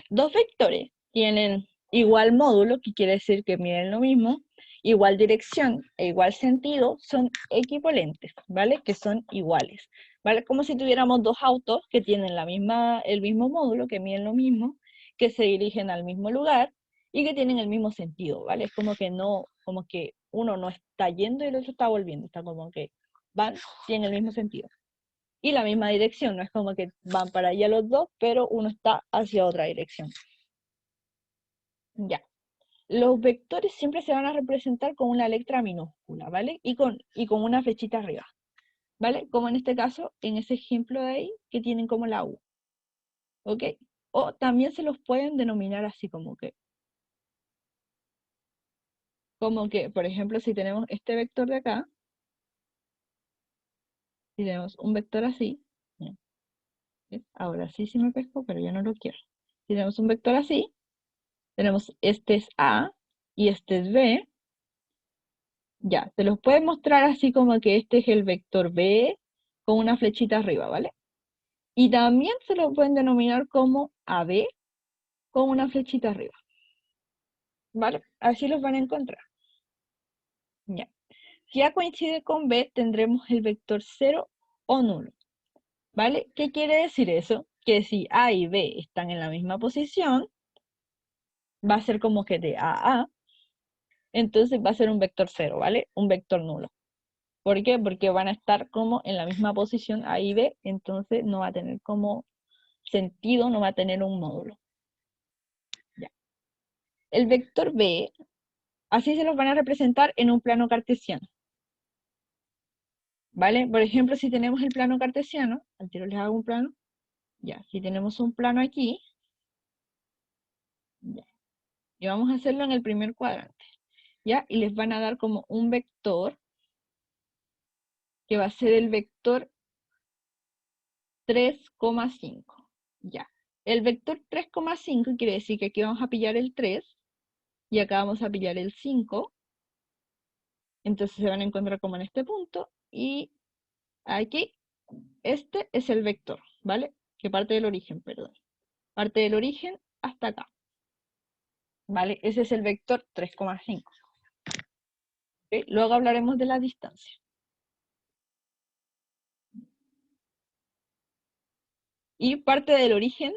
S1: dos vectores tienen igual módulo, que quiere decir que miden lo mismo, igual dirección e igual sentido, son equivalentes, ¿vale? Que son iguales, ¿vale? Como si tuviéramos dos autos que tienen el mismo módulo, que miden lo mismo, que se dirigen al mismo lugar y que tienen el mismo sentido, ¿vale? Es como que no, como que uno no está yendo y el otro está volviendo, está como que van, tienen el mismo sentido. Y la misma dirección, no es como que van para allá los dos, pero uno está hacia otra dirección. Ya. Los vectores siempre se van a representar con una letra minúscula, ¿vale? Y con una flechita arriba, ¿vale? Como en este caso, en ese ejemplo de ahí, que tienen como la U, ¿ok? O también se los pueden denominar así como que, por ejemplo, si tenemos este vector de acá, si tenemos un vector así, ahora sí me pesco, pero yo no lo quiero. Si tenemos un vector así, tenemos este es A y este es B. Ya, te los puede mostrar así como que este es el vector B con una flechita arriba, ¿vale? Y también se lo pueden denominar como AB con una flechita arriba, ¿vale? Así los van a encontrar. Ya. Si A coincide con B, tendremos el vector 0 o nulo, ¿vale? ¿Qué quiere decir eso? Que si A y B están en la misma posición, va a ser como que de A a A, entonces va a ser un vector 0, ¿vale? Un vector nulo. ¿Por qué? Porque van a estar como en la misma posición A y B, entonces no va a tener como sentido, no va a tener un módulo. Ya. El vector B, así se los van a representar en un plano cartesiano. ¿Vale? Por ejemplo, si tenemos el plano cartesiano, al tiro les hago un plano, ya, si tenemos un plano aquí, ya, y vamos a hacerlo en el primer cuadrante, ¿ya? Y les van a dar como un vector, que va a ser el vector 3,5, ya. El vector 3,5 quiere decir que aquí vamos a pillar el 3, y acá vamos a pillar el 5, entonces se van a encontrar como en este punto, y aquí, este es el vector, ¿vale? Que parte del origen, perdón. Parte del origen hasta acá, ¿vale? Ese es el vector 3,5. ¿Okay? Luego hablaremos de la distancia. Y parte del origen,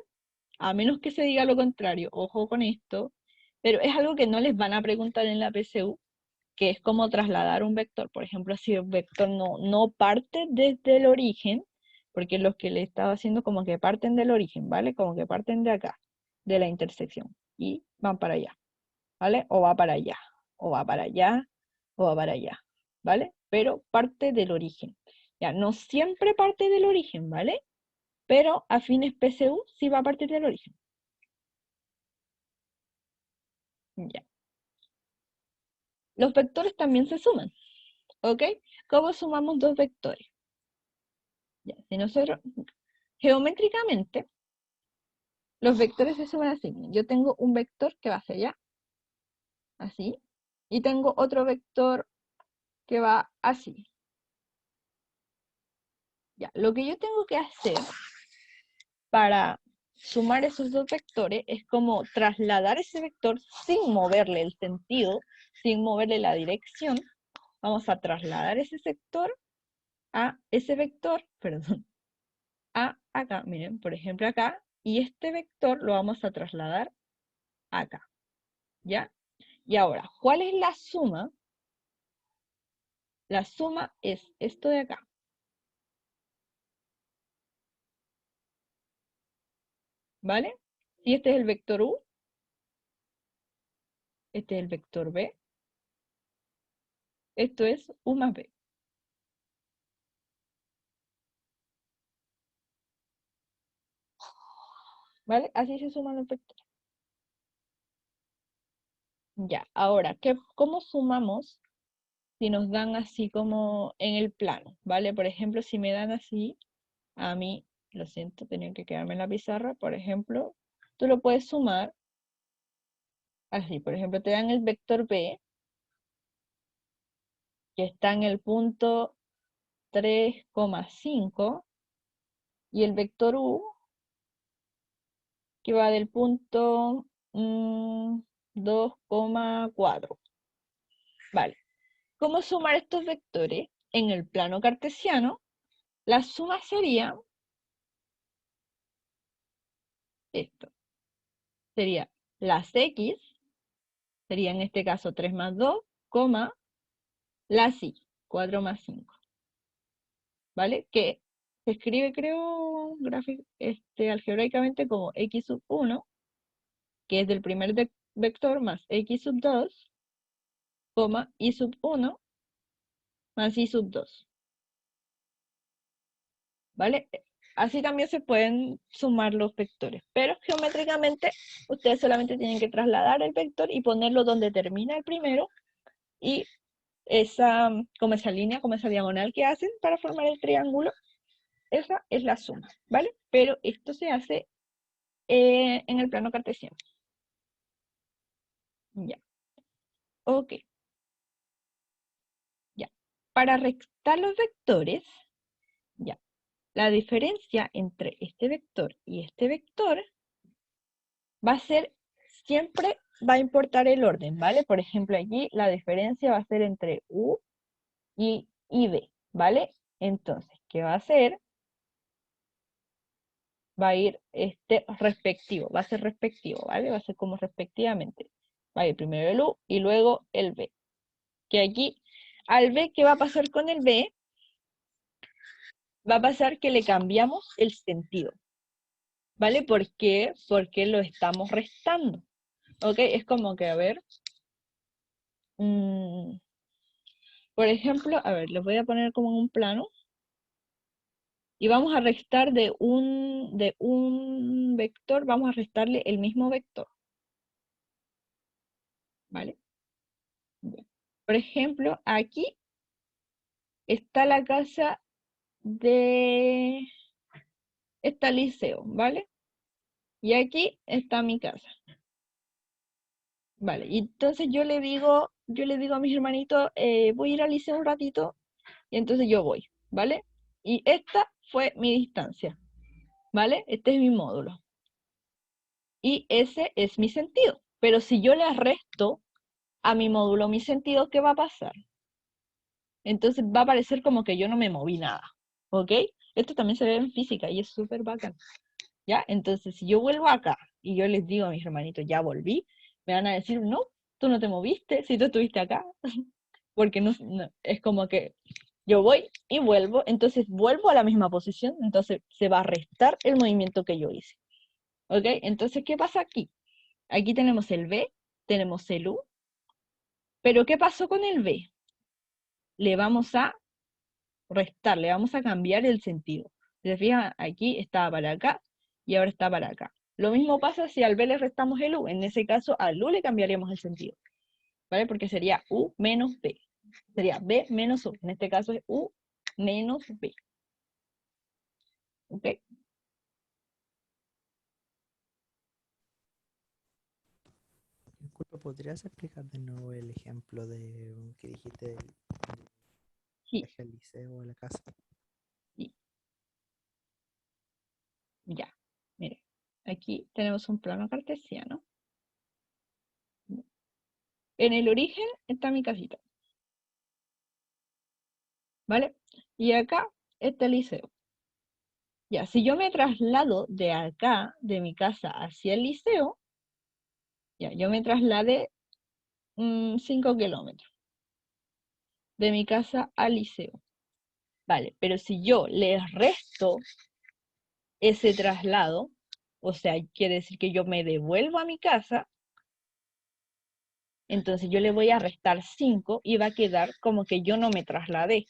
S1: a menos que se diga lo contrario, ojo con esto, pero es algo que no les van a preguntar en la PSU, que es como trasladar un vector. Por ejemplo, si el vector no parte desde el origen, porque los que le estaba haciendo como que parten del origen, ¿vale? Como que parten de acá, de la intersección, y van para allá, ¿vale? O va para allá, o va para allá, o va para allá, ¿vale? Pero parte del origen. Ya, no siempre parte del origen, ¿vale? Pero a fines PSU sí va a partir del origen. Ya. Los vectores también se suman, ¿ok? ¿Cómo sumamos dos vectores? Ya, si nosotros, geométricamente, los vectores se suman así. Yo tengo un vector que va hacia allá, así, y tengo otro vector que va así. Ya, lo que yo tengo que hacer para sumar esos dos vectores es como trasladar ese vector sin moverle el sentido, sin moverle la dirección. Vamos a trasladar ese sector a ese vector, perdón, a acá. Miren, por ejemplo acá, y este vector lo vamos a trasladar acá, ¿ya? Y ahora, ¿cuál es la suma? La suma es esto de acá. ¿Vale? Si este es el vector U, este es el vector B, esto es U más B. ¿Vale? Así se suman los vectores. Ya, ahora, ¿cómo sumamos si nos dan así como en el plano? ¿Vale? Por ejemplo, si me dan así, a mí, lo siento, tenía que quedarme en la pizarra, por ejemplo, tú lo puedes sumar así. Por ejemplo, te dan el vector B, que está en el punto 3,5, y el vector U, que va del punto 2,4. Vale. ¿Cómo sumar estos vectores? En el plano cartesiano, la suma sería esto. Sería las X, sería en este caso 3 más 2, coma, las Y, 4 más 5. ¿Vale? Que se escribe, creo, algebraicamente como X sub 1, que es del primer vector, más X sub 2, coma, Y sub 1, más Y sub 2. ¿Vale? Así también se pueden sumar los vectores, pero geométricamente ustedes solamente tienen que trasladar el vector y ponerlo donde termina el primero, y como esa línea, como esa diagonal que hacen para formar el triángulo, esa es la suma, ¿vale? Pero esto se hace en el plano cartesiano. Ya, ok, ya. Para restar los vectores, ya, la diferencia entre este vector y este vector va a ser, siempre va a importar el orden, ¿vale? Por ejemplo, aquí la diferencia va a ser entre U y B, ¿vale? Entonces, ¿qué va a hacer? Va a ir respectivo, va a ser respectivo, ¿vale? Va a ser como respectivamente. Va a ir primero el U y luego el B. Que aquí, al B, ¿qué va a pasar con el B? Va a pasar que le cambiamos el sentido, ¿vale? ¿Por qué? Porque lo estamos restando, ¿ok? Es como que, a ver, por ejemplo, a ver, les voy a poner como en un plano, y vamos a restar de un vector, vamos a restarle el mismo vector, ¿vale? Ya. Por ejemplo, aquí está la casa de, está el liceo, ¿vale? Y aquí está mi casa, ¿vale? Y entonces yo le digo a mis hermanitos, voy a ir al liceo un ratito, y entonces yo voy, ¿vale? Y esta fue mi distancia, ¿vale? Este es mi módulo. Y ese es mi sentido. Pero si yo le resto a mi módulo mi sentido, ¿qué va a pasar? Entonces va a parecer como que yo no me moví nada, ¿ok? Esto también se ve en física y es súper bacán, ¿ya? Entonces, si yo vuelvo acá y yo les digo a mis hermanitos, ya volví, me van a decir, no, tú no te moviste, si tú estuviste acá, porque es como que yo voy y vuelvo, entonces vuelvo a la misma posición, entonces se va a restar el movimiento que yo hice, ¿ok? Entonces, ¿qué pasa aquí? Aquí tenemos el B, tenemos el U, pero ¿qué pasó con el B? Le vamos a restar, le vamos a cambiar el sentido. Si se fijan, aquí estaba para acá y ahora está para acá. Lo mismo pasa si al B le restamos el U. En ese caso, al U le cambiaríamos el sentido, ¿vale? Porque sería U menos B. Sería B menos U. En este caso es U menos B. ¿Ok?
S3: Disculpa, ¿podrías explicar de nuevo el ejemplo de que dijiste del
S1: Sí,
S3: viaje al liceo o a la casa?
S1: sí. aquí tenemos un plano cartesiano. En el origen está mi casita, ¿vale? Y acá está el liceo. Ya, si yo me traslado de acá, de mi casa hacia el liceo, ya, yo me trasladé 5 kilómetros de mi casa al liceo. Vale, pero si yo le resto ese traslado, o sea, quiere decir que yo me devuelvo a mi casa, entonces yo le voy a restar 5 y va a quedar como que yo no me trasladé,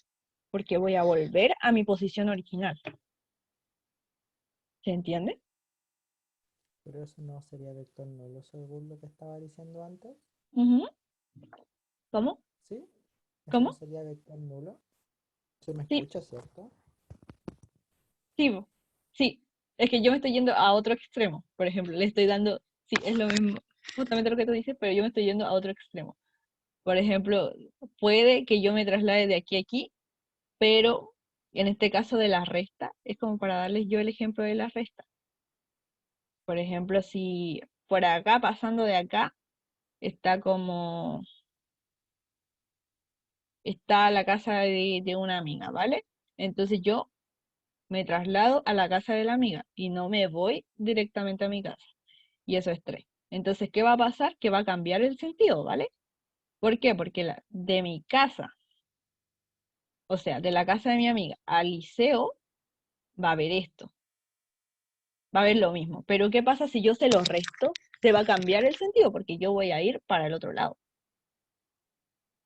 S1: porque voy a volver a mi posición original. ¿Se entiende?
S3: Pero eso no sería vector nulo según lo que estaba diciendo antes.
S1: Ujú. ¿Cómo?
S3: ¿Sí? ¿Eso no
S1: ¿Cómo?
S3: sería vector nulo? ¿Se me
S1: Sí,
S3: escucha, cierto?
S1: sí, sí. Es que yo me estoy yendo a otro extremo. Por ejemplo, le estoy dando, sí, es lo mismo, justamente lo que tú dices, pero yo me estoy yendo a otro extremo. Por ejemplo, puede que yo me traslade de aquí a aquí, pero en este caso de la resta, es como para darles yo el ejemplo de la resta. Por ejemplo, si por acá, pasando de acá, está como, está la casa de una amiga, ¿vale? Entonces yo me traslado a la casa de la amiga y no me voy directamente a mi casa. Y eso es 3. Entonces, ¿qué va a pasar? Que va a cambiar el sentido, ¿vale? ¿Por qué? Porque de mi casa, o sea, de la casa de mi amiga al liceo, va a haber esto. Va a haber lo mismo. Pero ¿qué pasa si yo se lo resto? Se va a cambiar el sentido porque yo voy a ir para el otro lado.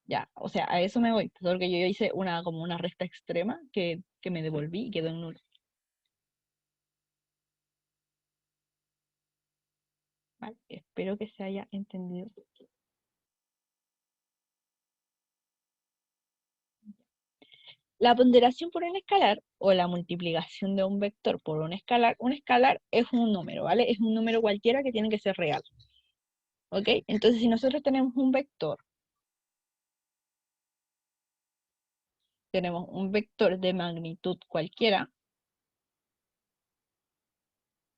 S1: Ya, o sea, a eso me voy. Solo que yo hice como una resta extrema que me devolví y quedó en nulo. Vale, espero que se haya entendido. La ponderación por un escalar o la multiplicación de un vector por un escalar es un número, ¿vale? Es un número cualquiera que tiene que ser real. ¿Ok? Entonces, si nosotros tenemos un vector de magnitud cualquiera,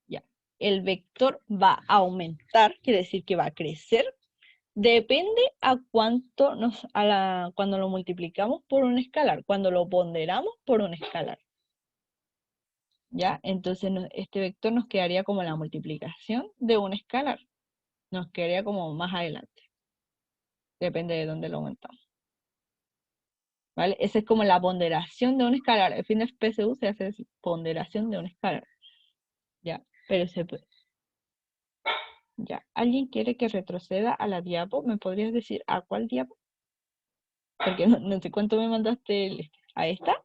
S1: ya, el vector va a aumentar, quiere decir que va a crecer, depende a cuánto cuando lo multiplicamos por un escalar, cuando lo ponderamos por un escalar. ¿Ya? Entonces este vector nos quedaría como la multiplicación de un escalar. Nos quedaría como más adelante. Depende de dónde lo aumentamos. ¿Vale? Esa es como la ponderación de un escalar. El fin de PSU se hace así, ponderación de un escalar. ¿Ya? Pero se puede. ¿Ya? ¿Alguien quiere que retroceda a la diapo? ¿Me podrías decir a cuál diapo? Porque no sé cuánto me mandaste ¿a esta?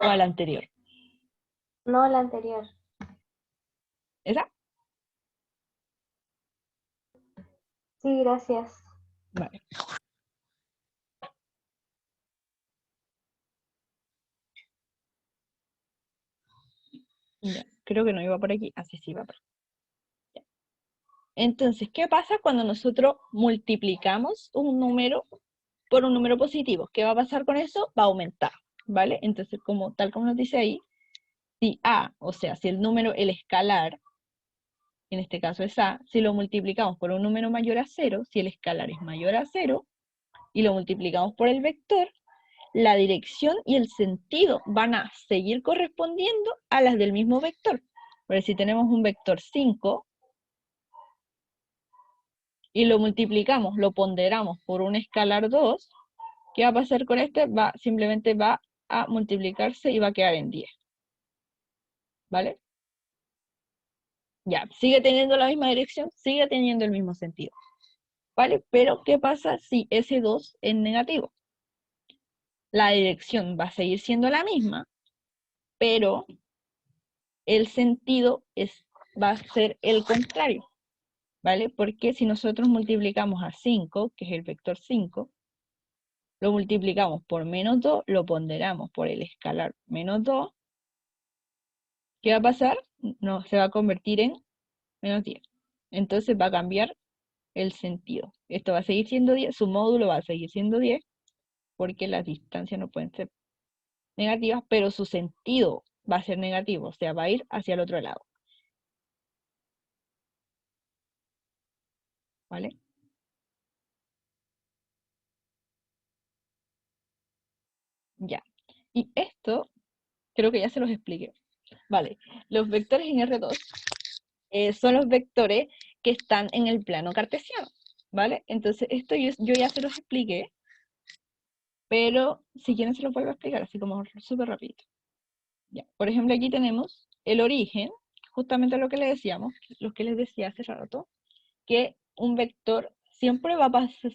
S1: ¿O a la anterior?
S2: No, la anterior.
S1: ¿Esa?
S2: Sí, gracias.
S1: Vale. Ya. Creo que no iba por aquí. Así sí va por aquí. Ya. Entonces, ¿qué pasa cuando nosotros multiplicamos un número por un número positivo? ¿Qué va a pasar con eso? Va a aumentar, ¿vale? Entonces, tal como nos dice ahí, si A, o sea, si el número, el escalar, en este caso es A, si lo multiplicamos por un número mayor a 0, si el escalar es mayor a 0, y lo multiplicamos por el vector, la dirección y el sentido van a seguir correspondiendo a las del mismo vector. Porque si tenemos un vector 5 y lo multiplicamos, lo ponderamos por un escalar 2, ¿qué va a pasar con este? Simplemente va a multiplicarse y va a quedar en 10. ¿Vale? Ya, sigue teniendo la misma dirección, sigue teniendo el mismo sentido. ¿Vale? Pero, ¿qué pasa si ese 2 es negativo? La dirección va a seguir siendo la misma, pero el sentido va a ser el contrario. ¿Vale? Porque si nosotros multiplicamos a 5, que es el vector 5, lo multiplicamos por menos 2, lo ponderamos por el escalar menos 2, ¿qué va a pasar? No, se va a convertir en menos 10. Entonces va a cambiar el sentido. Esto va a seguir siendo 10, su módulo va a seguir siendo 10, porque las distancias no pueden ser negativas, pero su sentido va a ser negativo, o sea, va a ir hacia el otro lado. ¿vale? Ya. Y esto, creo que ya se los expliqué. Vale, los vectores en R2 son los vectores que están en el plano cartesiano, ¿vale? Entonces, esto yo ya se los expliqué, pero si quieren se los vuelvo a explicar, así como súper rápido. Ya. Por ejemplo, aquí tenemos el origen, justamente lo que les decíamos, lo que les decía hace rato, que un vector siempre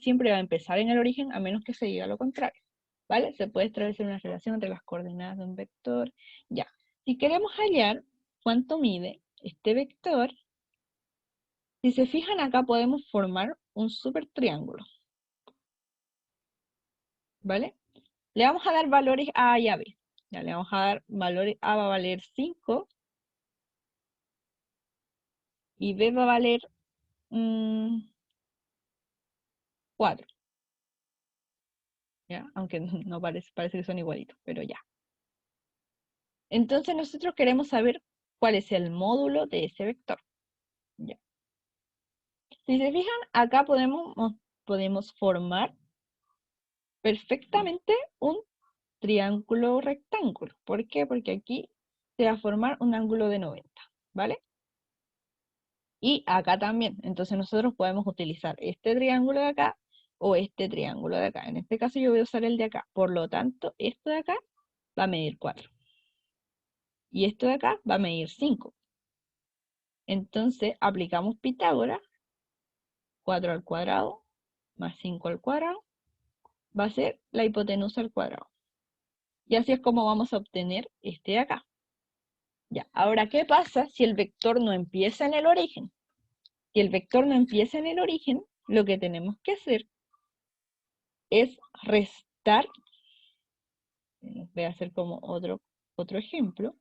S1: siempre va a empezar en el origen, a menos que se diga lo contrario, ¿vale? Se puede establecer una relación entre las coordenadas de un vector, ya. Si queremos hallar cuánto mide este vector, si se fijan acá podemos formar un super triángulo, ¿vale? Le vamos a dar valores A y a B. Ya le vamos a dar valores, A va a valer 5 y B va a valer 4. ¿Ya? Aunque no parece que son igualitos, pero ya. Entonces nosotros queremos saber cuál es el módulo de ese vector. Ya. Si se fijan, acá podemos formar perfectamente un triángulo rectángulo. ¿Por qué? Porque aquí se va a formar un ángulo de 90, ¿vale? Y acá también. Entonces nosotros podemos utilizar este triángulo de acá o este triángulo de acá. En este caso yo voy a usar el de acá. Por lo tanto, esto de acá va a medir 4. Y esto de acá va a medir 5. Entonces aplicamos Pitágoras, 4 al cuadrado más 5 al cuadrado, va a ser la hipotenusa al cuadrado. Y así es como vamos a obtener este de acá. Ya, ahora, ¿qué pasa si el vector no empieza en el origen? Si el vector no empieza en el origen, lo que tenemos que hacer es restar, voy a hacer como otro ejemplo.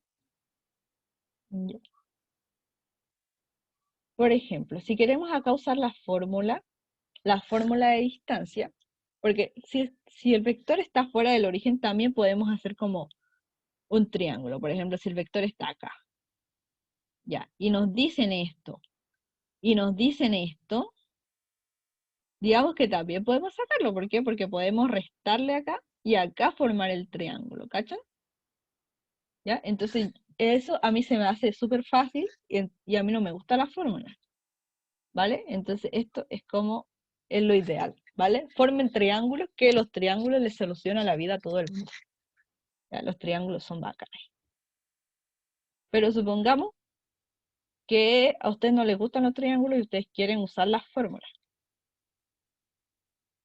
S1: Ya. Por ejemplo, si queremos acá usar la fórmula de distancia, porque si el vector está fuera del origen, también podemos hacer como un triángulo. Por ejemplo, si el vector está acá, ya, y nos dicen esto, digamos que también podemos sacarlo. ¿Por qué? Porque podemos restarle acá y acá formar el triángulo, ¿cachan? ¿Ya? Entonces, eso a mí se me hace súper fácil y a mí no me gusta la fórmula, ¿vale? Entonces, esto es lo ideal, ¿vale? Formen triángulos, que los triángulos les solucionan la vida a todo el mundo. ¿Ya? Los triángulos son bacanes. Pero supongamos que a ustedes no les gustan los triángulos y ustedes quieren usar las fórmulas,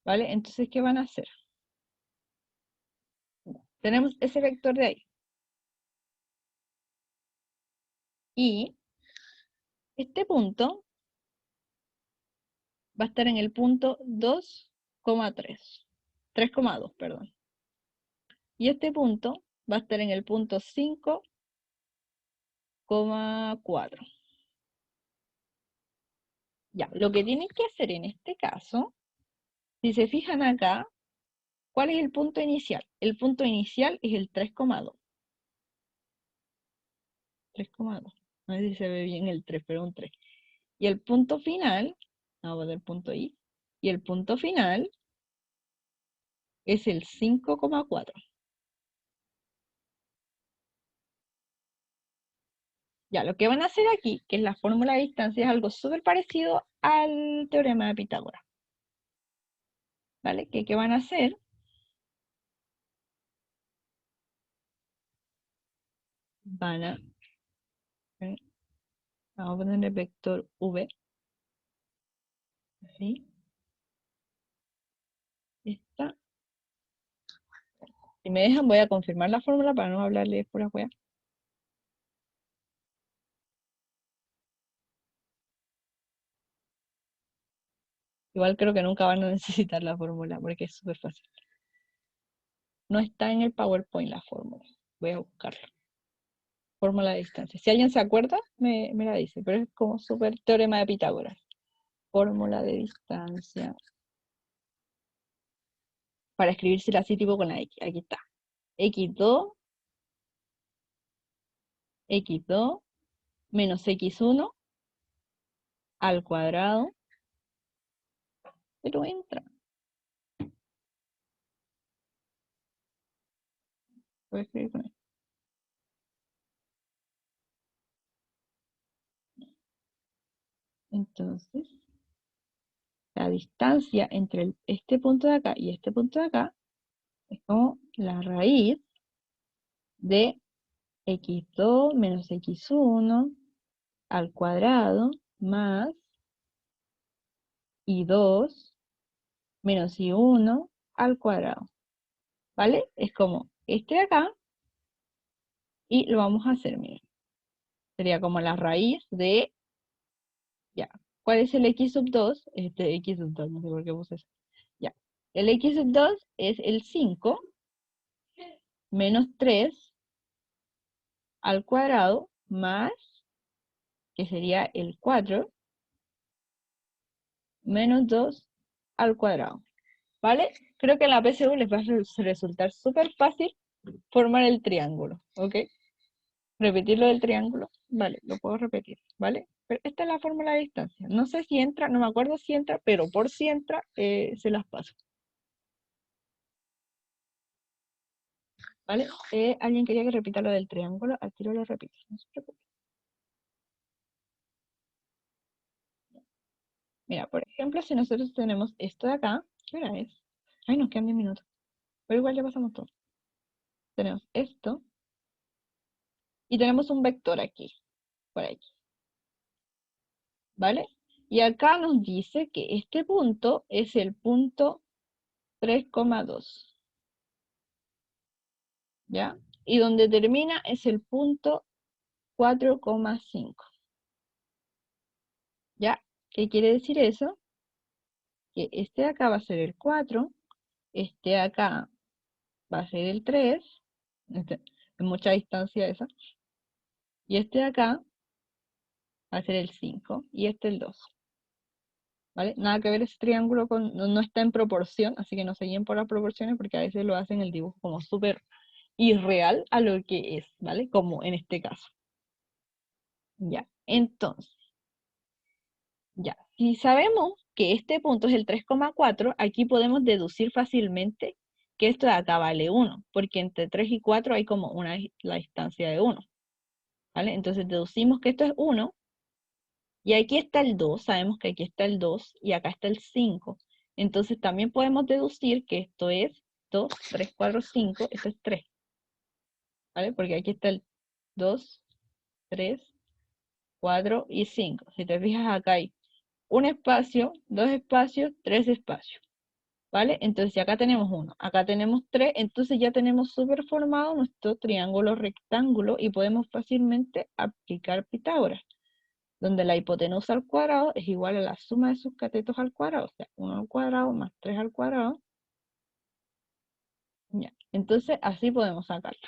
S1: ¿vale? Entonces, ¿qué van a hacer? Tenemos ese vector de ahí. Y este punto va a estar en el punto 2,3. 3,2, perdón. Y este punto va a estar en el punto 5,4. Ya, lo que tienen que hacer en este caso, si se fijan acá, ¿cuál es el punto inicial? El punto inicial es el 3,2. 3,2. No sé si se ve bien el 3, pero un 3. Y el punto final, vamos a poner punto I, y el punto final es el 5,4. Ya, lo que van a hacer aquí, que es la fórmula de distancia, es algo súper parecido al teorema de Pitágoras. ¿Vale? ¿Qué van a hacer? Van a... Vamos a ponerle vector V. ¿Sí? Esta. Si me dejan, voy a confirmar la fórmula para no hablarles pura wea. Igual creo que nunca van a necesitar la fórmula porque es súper fácil. No está en el PowerPoint la fórmula. Voy a buscarla. Fórmula de distancia. Si alguien se acuerda, me la dice. Pero es como súper teorema de Pitágoras. Fórmula de distancia. Para escribírsela así tipo con la X. Aquí está. X2 menos X1 al cuadrado pero entra. Voy a escribir con esto. Entonces, la distancia entre este punto de acá y este punto de acá es como la raíz de x2 menos x1 al cuadrado más y2 menos y1 al cuadrado. ¿Vale? Es como este de acá y lo vamos a hacer, miren. Sería como la raíz de, ya, ¿cuál es el x sub 2? Este x sub 2, no sé por qué puse eso. Ya, el x sub 2 es el 5 menos 3 al cuadrado más, que sería el 4, menos 2 al cuadrado. ¿Vale? Creo que en la PSU les va a resultar súper fácil formar el triángulo, ¿ok? Repetir lo del triángulo, vale, lo puedo repetir, ¿vale? Pero esta es la fórmula de distancia. No sé si entra, no me acuerdo si entra, pero por si entra, se las paso. ¿Vale? ¿Alguien quería que repita lo del triángulo? Al tiro lo repito, no se preocupe. Mira, por ejemplo, si nosotros tenemos esto de acá, ¿qué hora es? Ay, nos quedan 10 minutos. Pero igual ya pasamos todo. Tenemos esto. Y tenemos un vector aquí, por aquí. ¿Vale? Y acá nos dice que este punto es el punto 3,2. ¿Ya? Y donde termina es el punto 4,5. ¿Ya? ¿Qué quiere decir eso? Que este de acá va a ser el 4, este de acá va a ser el 3, es mucha distancia esa, y este de acá va a ser el 5, y este el 2. ¿Vale? Nada que ver ese triángulo con, no está en proporción, así que no se guíen por las proporciones porque a veces lo hacen el dibujo como súper irreal a lo que es, ¿vale? Como en este caso. Ya, entonces, ya, si sabemos que este punto es el 3,4, aquí podemos deducir fácilmente que esto de acá vale 1, porque entre 3 y 4 hay como la distancia de 1, ¿vale? Entonces deducimos que esto es 1, y aquí está el 2, sabemos que aquí está el 2, y acá está el 5. Entonces también podemos deducir que esto es 2, 3, 4, 5, esto es 3, ¿vale? Porque aquí está el 2, 3, 4 y 5. Si te fijas acá hay un espacio, dos espacios, tres espacios, ¿vale? Entonces si acá tenemos uno, acá tenemos tres, entonces ya tenemos súper formado nuestro triángulo rectángulo y podemos fácilmente aplicar Pitágoras, donde la hipotenusa al cuadrado es igual a la suma de sus catetos al cuadrado, o sea, 1 al cuadrado más 3 al cuadrado. Ya, entonces así podemos sacarlo,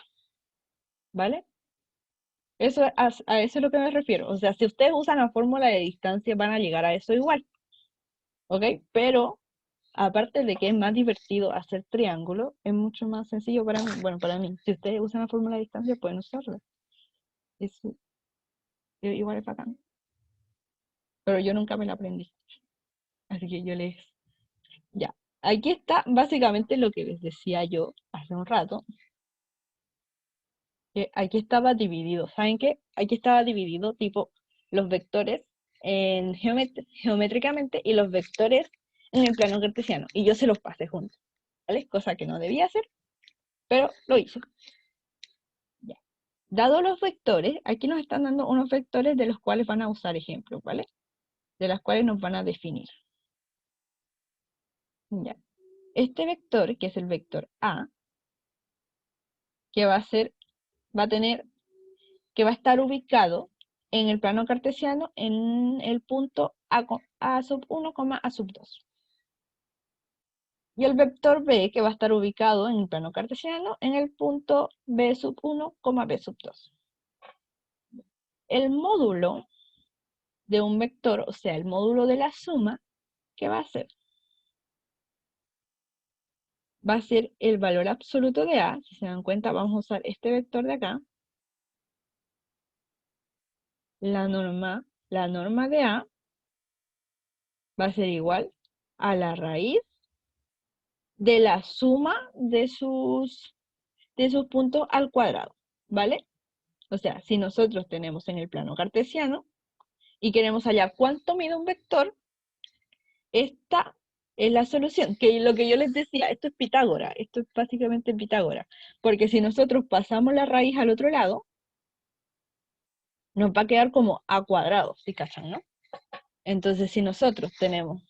S1: ¿vale? Eso, a eso es lo que me refiero. O sea, si ustedes usan la fórmula de distancia van a llegar a eso igual, ¿ok? Pero aparte de que es más divertido hacer triángulo, es mucho más sencillo para mí. Bueno, para mí, si ustedes usan la fórmula de distancia, pueden usarla. Eso igual es bacán. Pero yo nunca me la aprendí. Así que yo les... Ya. Aquí está básicamente lo que les decía yo hace un rato. Que aquí estaba dividido. ¿Saben qué? Aquí estaba dividido tipo los vectores en geométricamente y los vectores en el plano cartesiano. Y yo se los pasé juntos. ¿Vale? Cosa que no debía hacer, pero lo hice. Ya. Dado los vectores, aquí nos están dando unos vectores de los cuales van a usar ejemplos, ¿vale? De las cuales nos van a definir. Ya. Este vector, que es el vector A, que va a tener, que va a estar ubicado en el plano cartesiano en el punto A sub 1, A sub 2. Y el vector B, que va a estar ubicado en el plano cartesiano en el punto B sub 1, B sub 2. El módulo de un vector, o sea, el módulo de la suma, ¿qué va a hacer? Va a ser el valor absoluto de A. Si se dan cuenta, vamos a usar este vector de acá. La norma de A va a ser igual a la raíz de la suma de sus puntos al cuadrado, ¿vale? O sea, si nosotros tenemos en el plano cartesiano y queremos hallar cuánto mide un vector, esta es la solución, que lo que yo les decía, esto es Pitágoras, esto es básicamente Pitágoras, porque si nosotros pasamos la raíz al otro lado, nos va a quedar como a cuadrado, ¿sí cachan, no? Entonces, si nosotros tenemos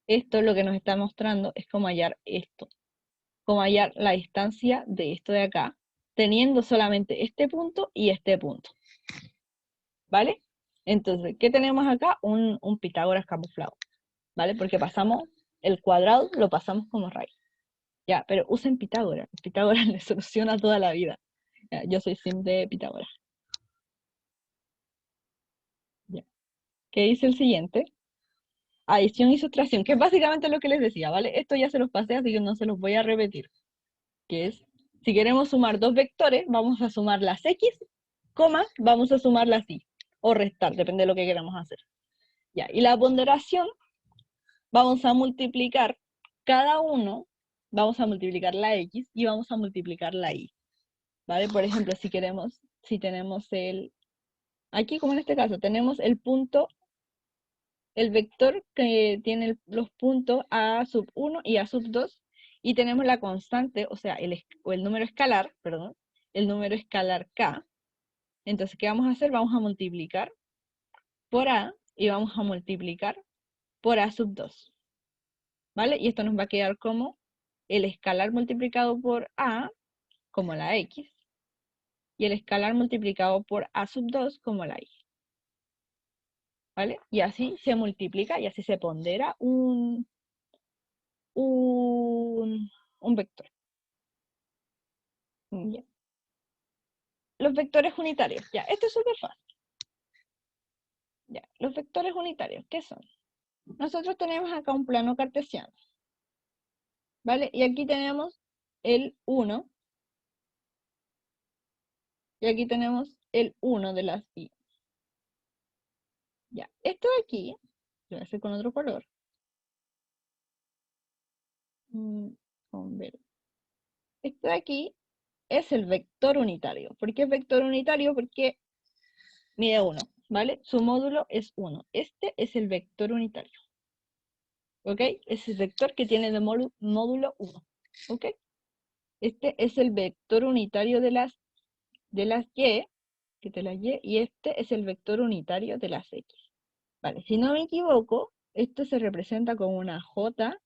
S1: esto, lo que nos está mostrando es cómo hallar esto, cómo hallar la distancia de esto de acá, teniendo solamente este punto y este punto, ¿vale? Entonces, ¿qué tenemos acá? Un Pitágoras camuflado, ¿vale? Porque pasamos el cuadrado, lo pasamos como raíz. Ya, pero usen Pitágoras. Pitágoras le soluciona toda la vida. Ya, yo soy sim de Pitágoras. Ya. ¿Qué dice el siguiente? Adición y sustracción, que es básicamente lo que les decía, ¿vale? Esto ya se los pasé, así que no se los voy a repetir. Que es, si queremos sumar dos vectores, vamos a sumar las x, coma, vamos a sumar las y. O restar, depende de lo que queramos hacer. Ya, y la ponderación, vamos a multiplicar cada uno, vamos a multiplicar la x y vamos a multiplicar la y. ¿Vale? Por ejemplo, si tenemos aquí como en este caso, tenemos el punto, el vector que tiene los puntos a sub 1 y a sub 2, y tenemos la constante, o sea, el número escalar, perdón, el número escalar k. Entonces, ¿qué vamos a hacer? Vamos a multiplicar por a y vamos a multiplicar por a sub 2. ¿Vale? Y esto nos va a quedar como el escalar multiplicado por a, como la x, y el escalar multiplicado por a sub 2 como la y. ¿Vale? Y así se multiplica y así se pondera un vector. Ya. Los vectores unitarios. Ya, esto es súper fácil. Ya, los vectores unitarios, ¿qué son? Nosotros tenemos acá un plano cartesiano. ¿Vale? Y aquí tenemos el 1. Y aquí tenemos el 1 de las y. Ya, esto de aquí, lo voy a hacer con otro color. Con verde. Esto de aquí es el vector unitario. ¿Por qué es vector unitario? Porque mide 1, ¿vale? Su módulo es 1. Este es el vector unitario. ¿Ok? Es el vector que tiene de módulo 1. ¿Ok? Este es el vector unitario de las y, y este es el vector unitario de las x. Vale, si no me equivoco, esto se representa con una j,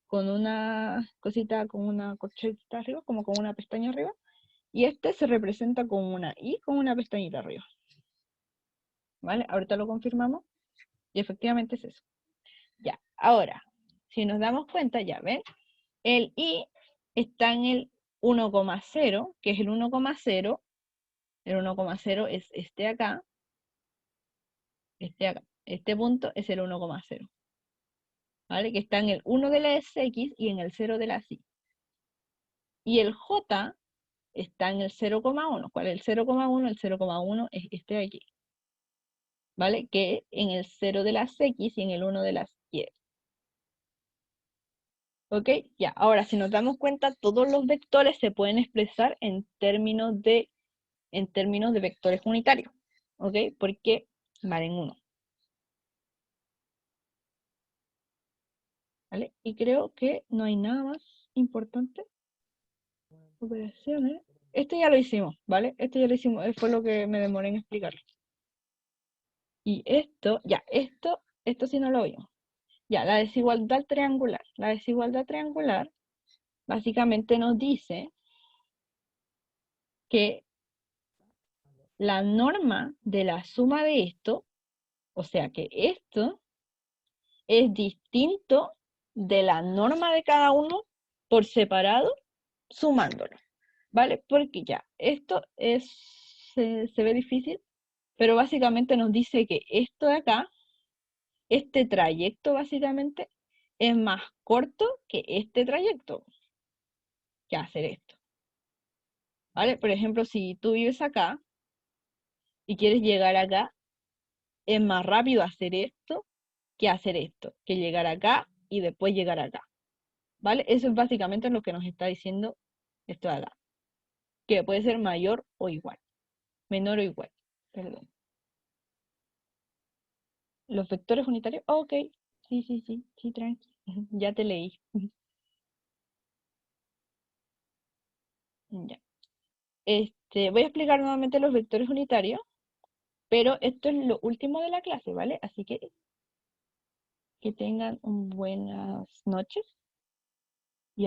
S1: con una cosita, con una corchetita arriba, como con una pestaña arriba, y este se representa con una y, con una pestañita arriba. ¿Vale? Ahorita lo confirmamos, y efectivamente es eso. Ya, ahora, si nos damos cuenta, ya ven, el i está en el 1,0, que es el 1,0, el 1,0 es este acá, este punto es el 1,0, ¿vale? Que está en el 1 de las x y en el 0 de las y. Y el j está en el 0,1. ¿Cuál es el 0,1? El 0,1 es este de aquí, ¿vale? Que en el 0 de las x y en el 1 de las y. ¿Ok? Ya, ahora si nos damos cuenta, todos los vectores se pueden expresar en términos de vectores unitarios. ¿Ok? Porque valen 1. ¿Vale? Y creo que no hay nada más importante. Operaciones. Esto ya lo hicimos, ¿vale? Esto ya lo hicimos, fue lo que me demoré en explicarlo. Y esto, ya, esto sí no lo vimos. Ya, la desigualdad triangular. La desigualdad triangular básicamente nos dice que la norma de la suma de esto, o sea que esto es distinto de la norma de cada uno por separado, sumándolo, ¿vale? Porque ya, esto se ve difícil, pero básicamente nos dice que esto de acá, este trayecto básicamente, es más corto que este trayecto, que hacer esto, ¿vale? Por ejemplo, si tú vives acá y quieres llegar acá, es más rápido hacer esto, que llegar acá y después llegar acá. ¿Vale? Eso es básicamente lo que nos está diciendo esto de acá. Que puede ser mayor o igual. Menor o igual. Perdón. ¿Los vectores unitarios? Ok. Sí, tranqui. Ya te leí. Ya. Voy a explicar nuevamente los vectores unitarios, pero esto es lo último de la clase, ¿vale? Así que tengan buenas noches. Y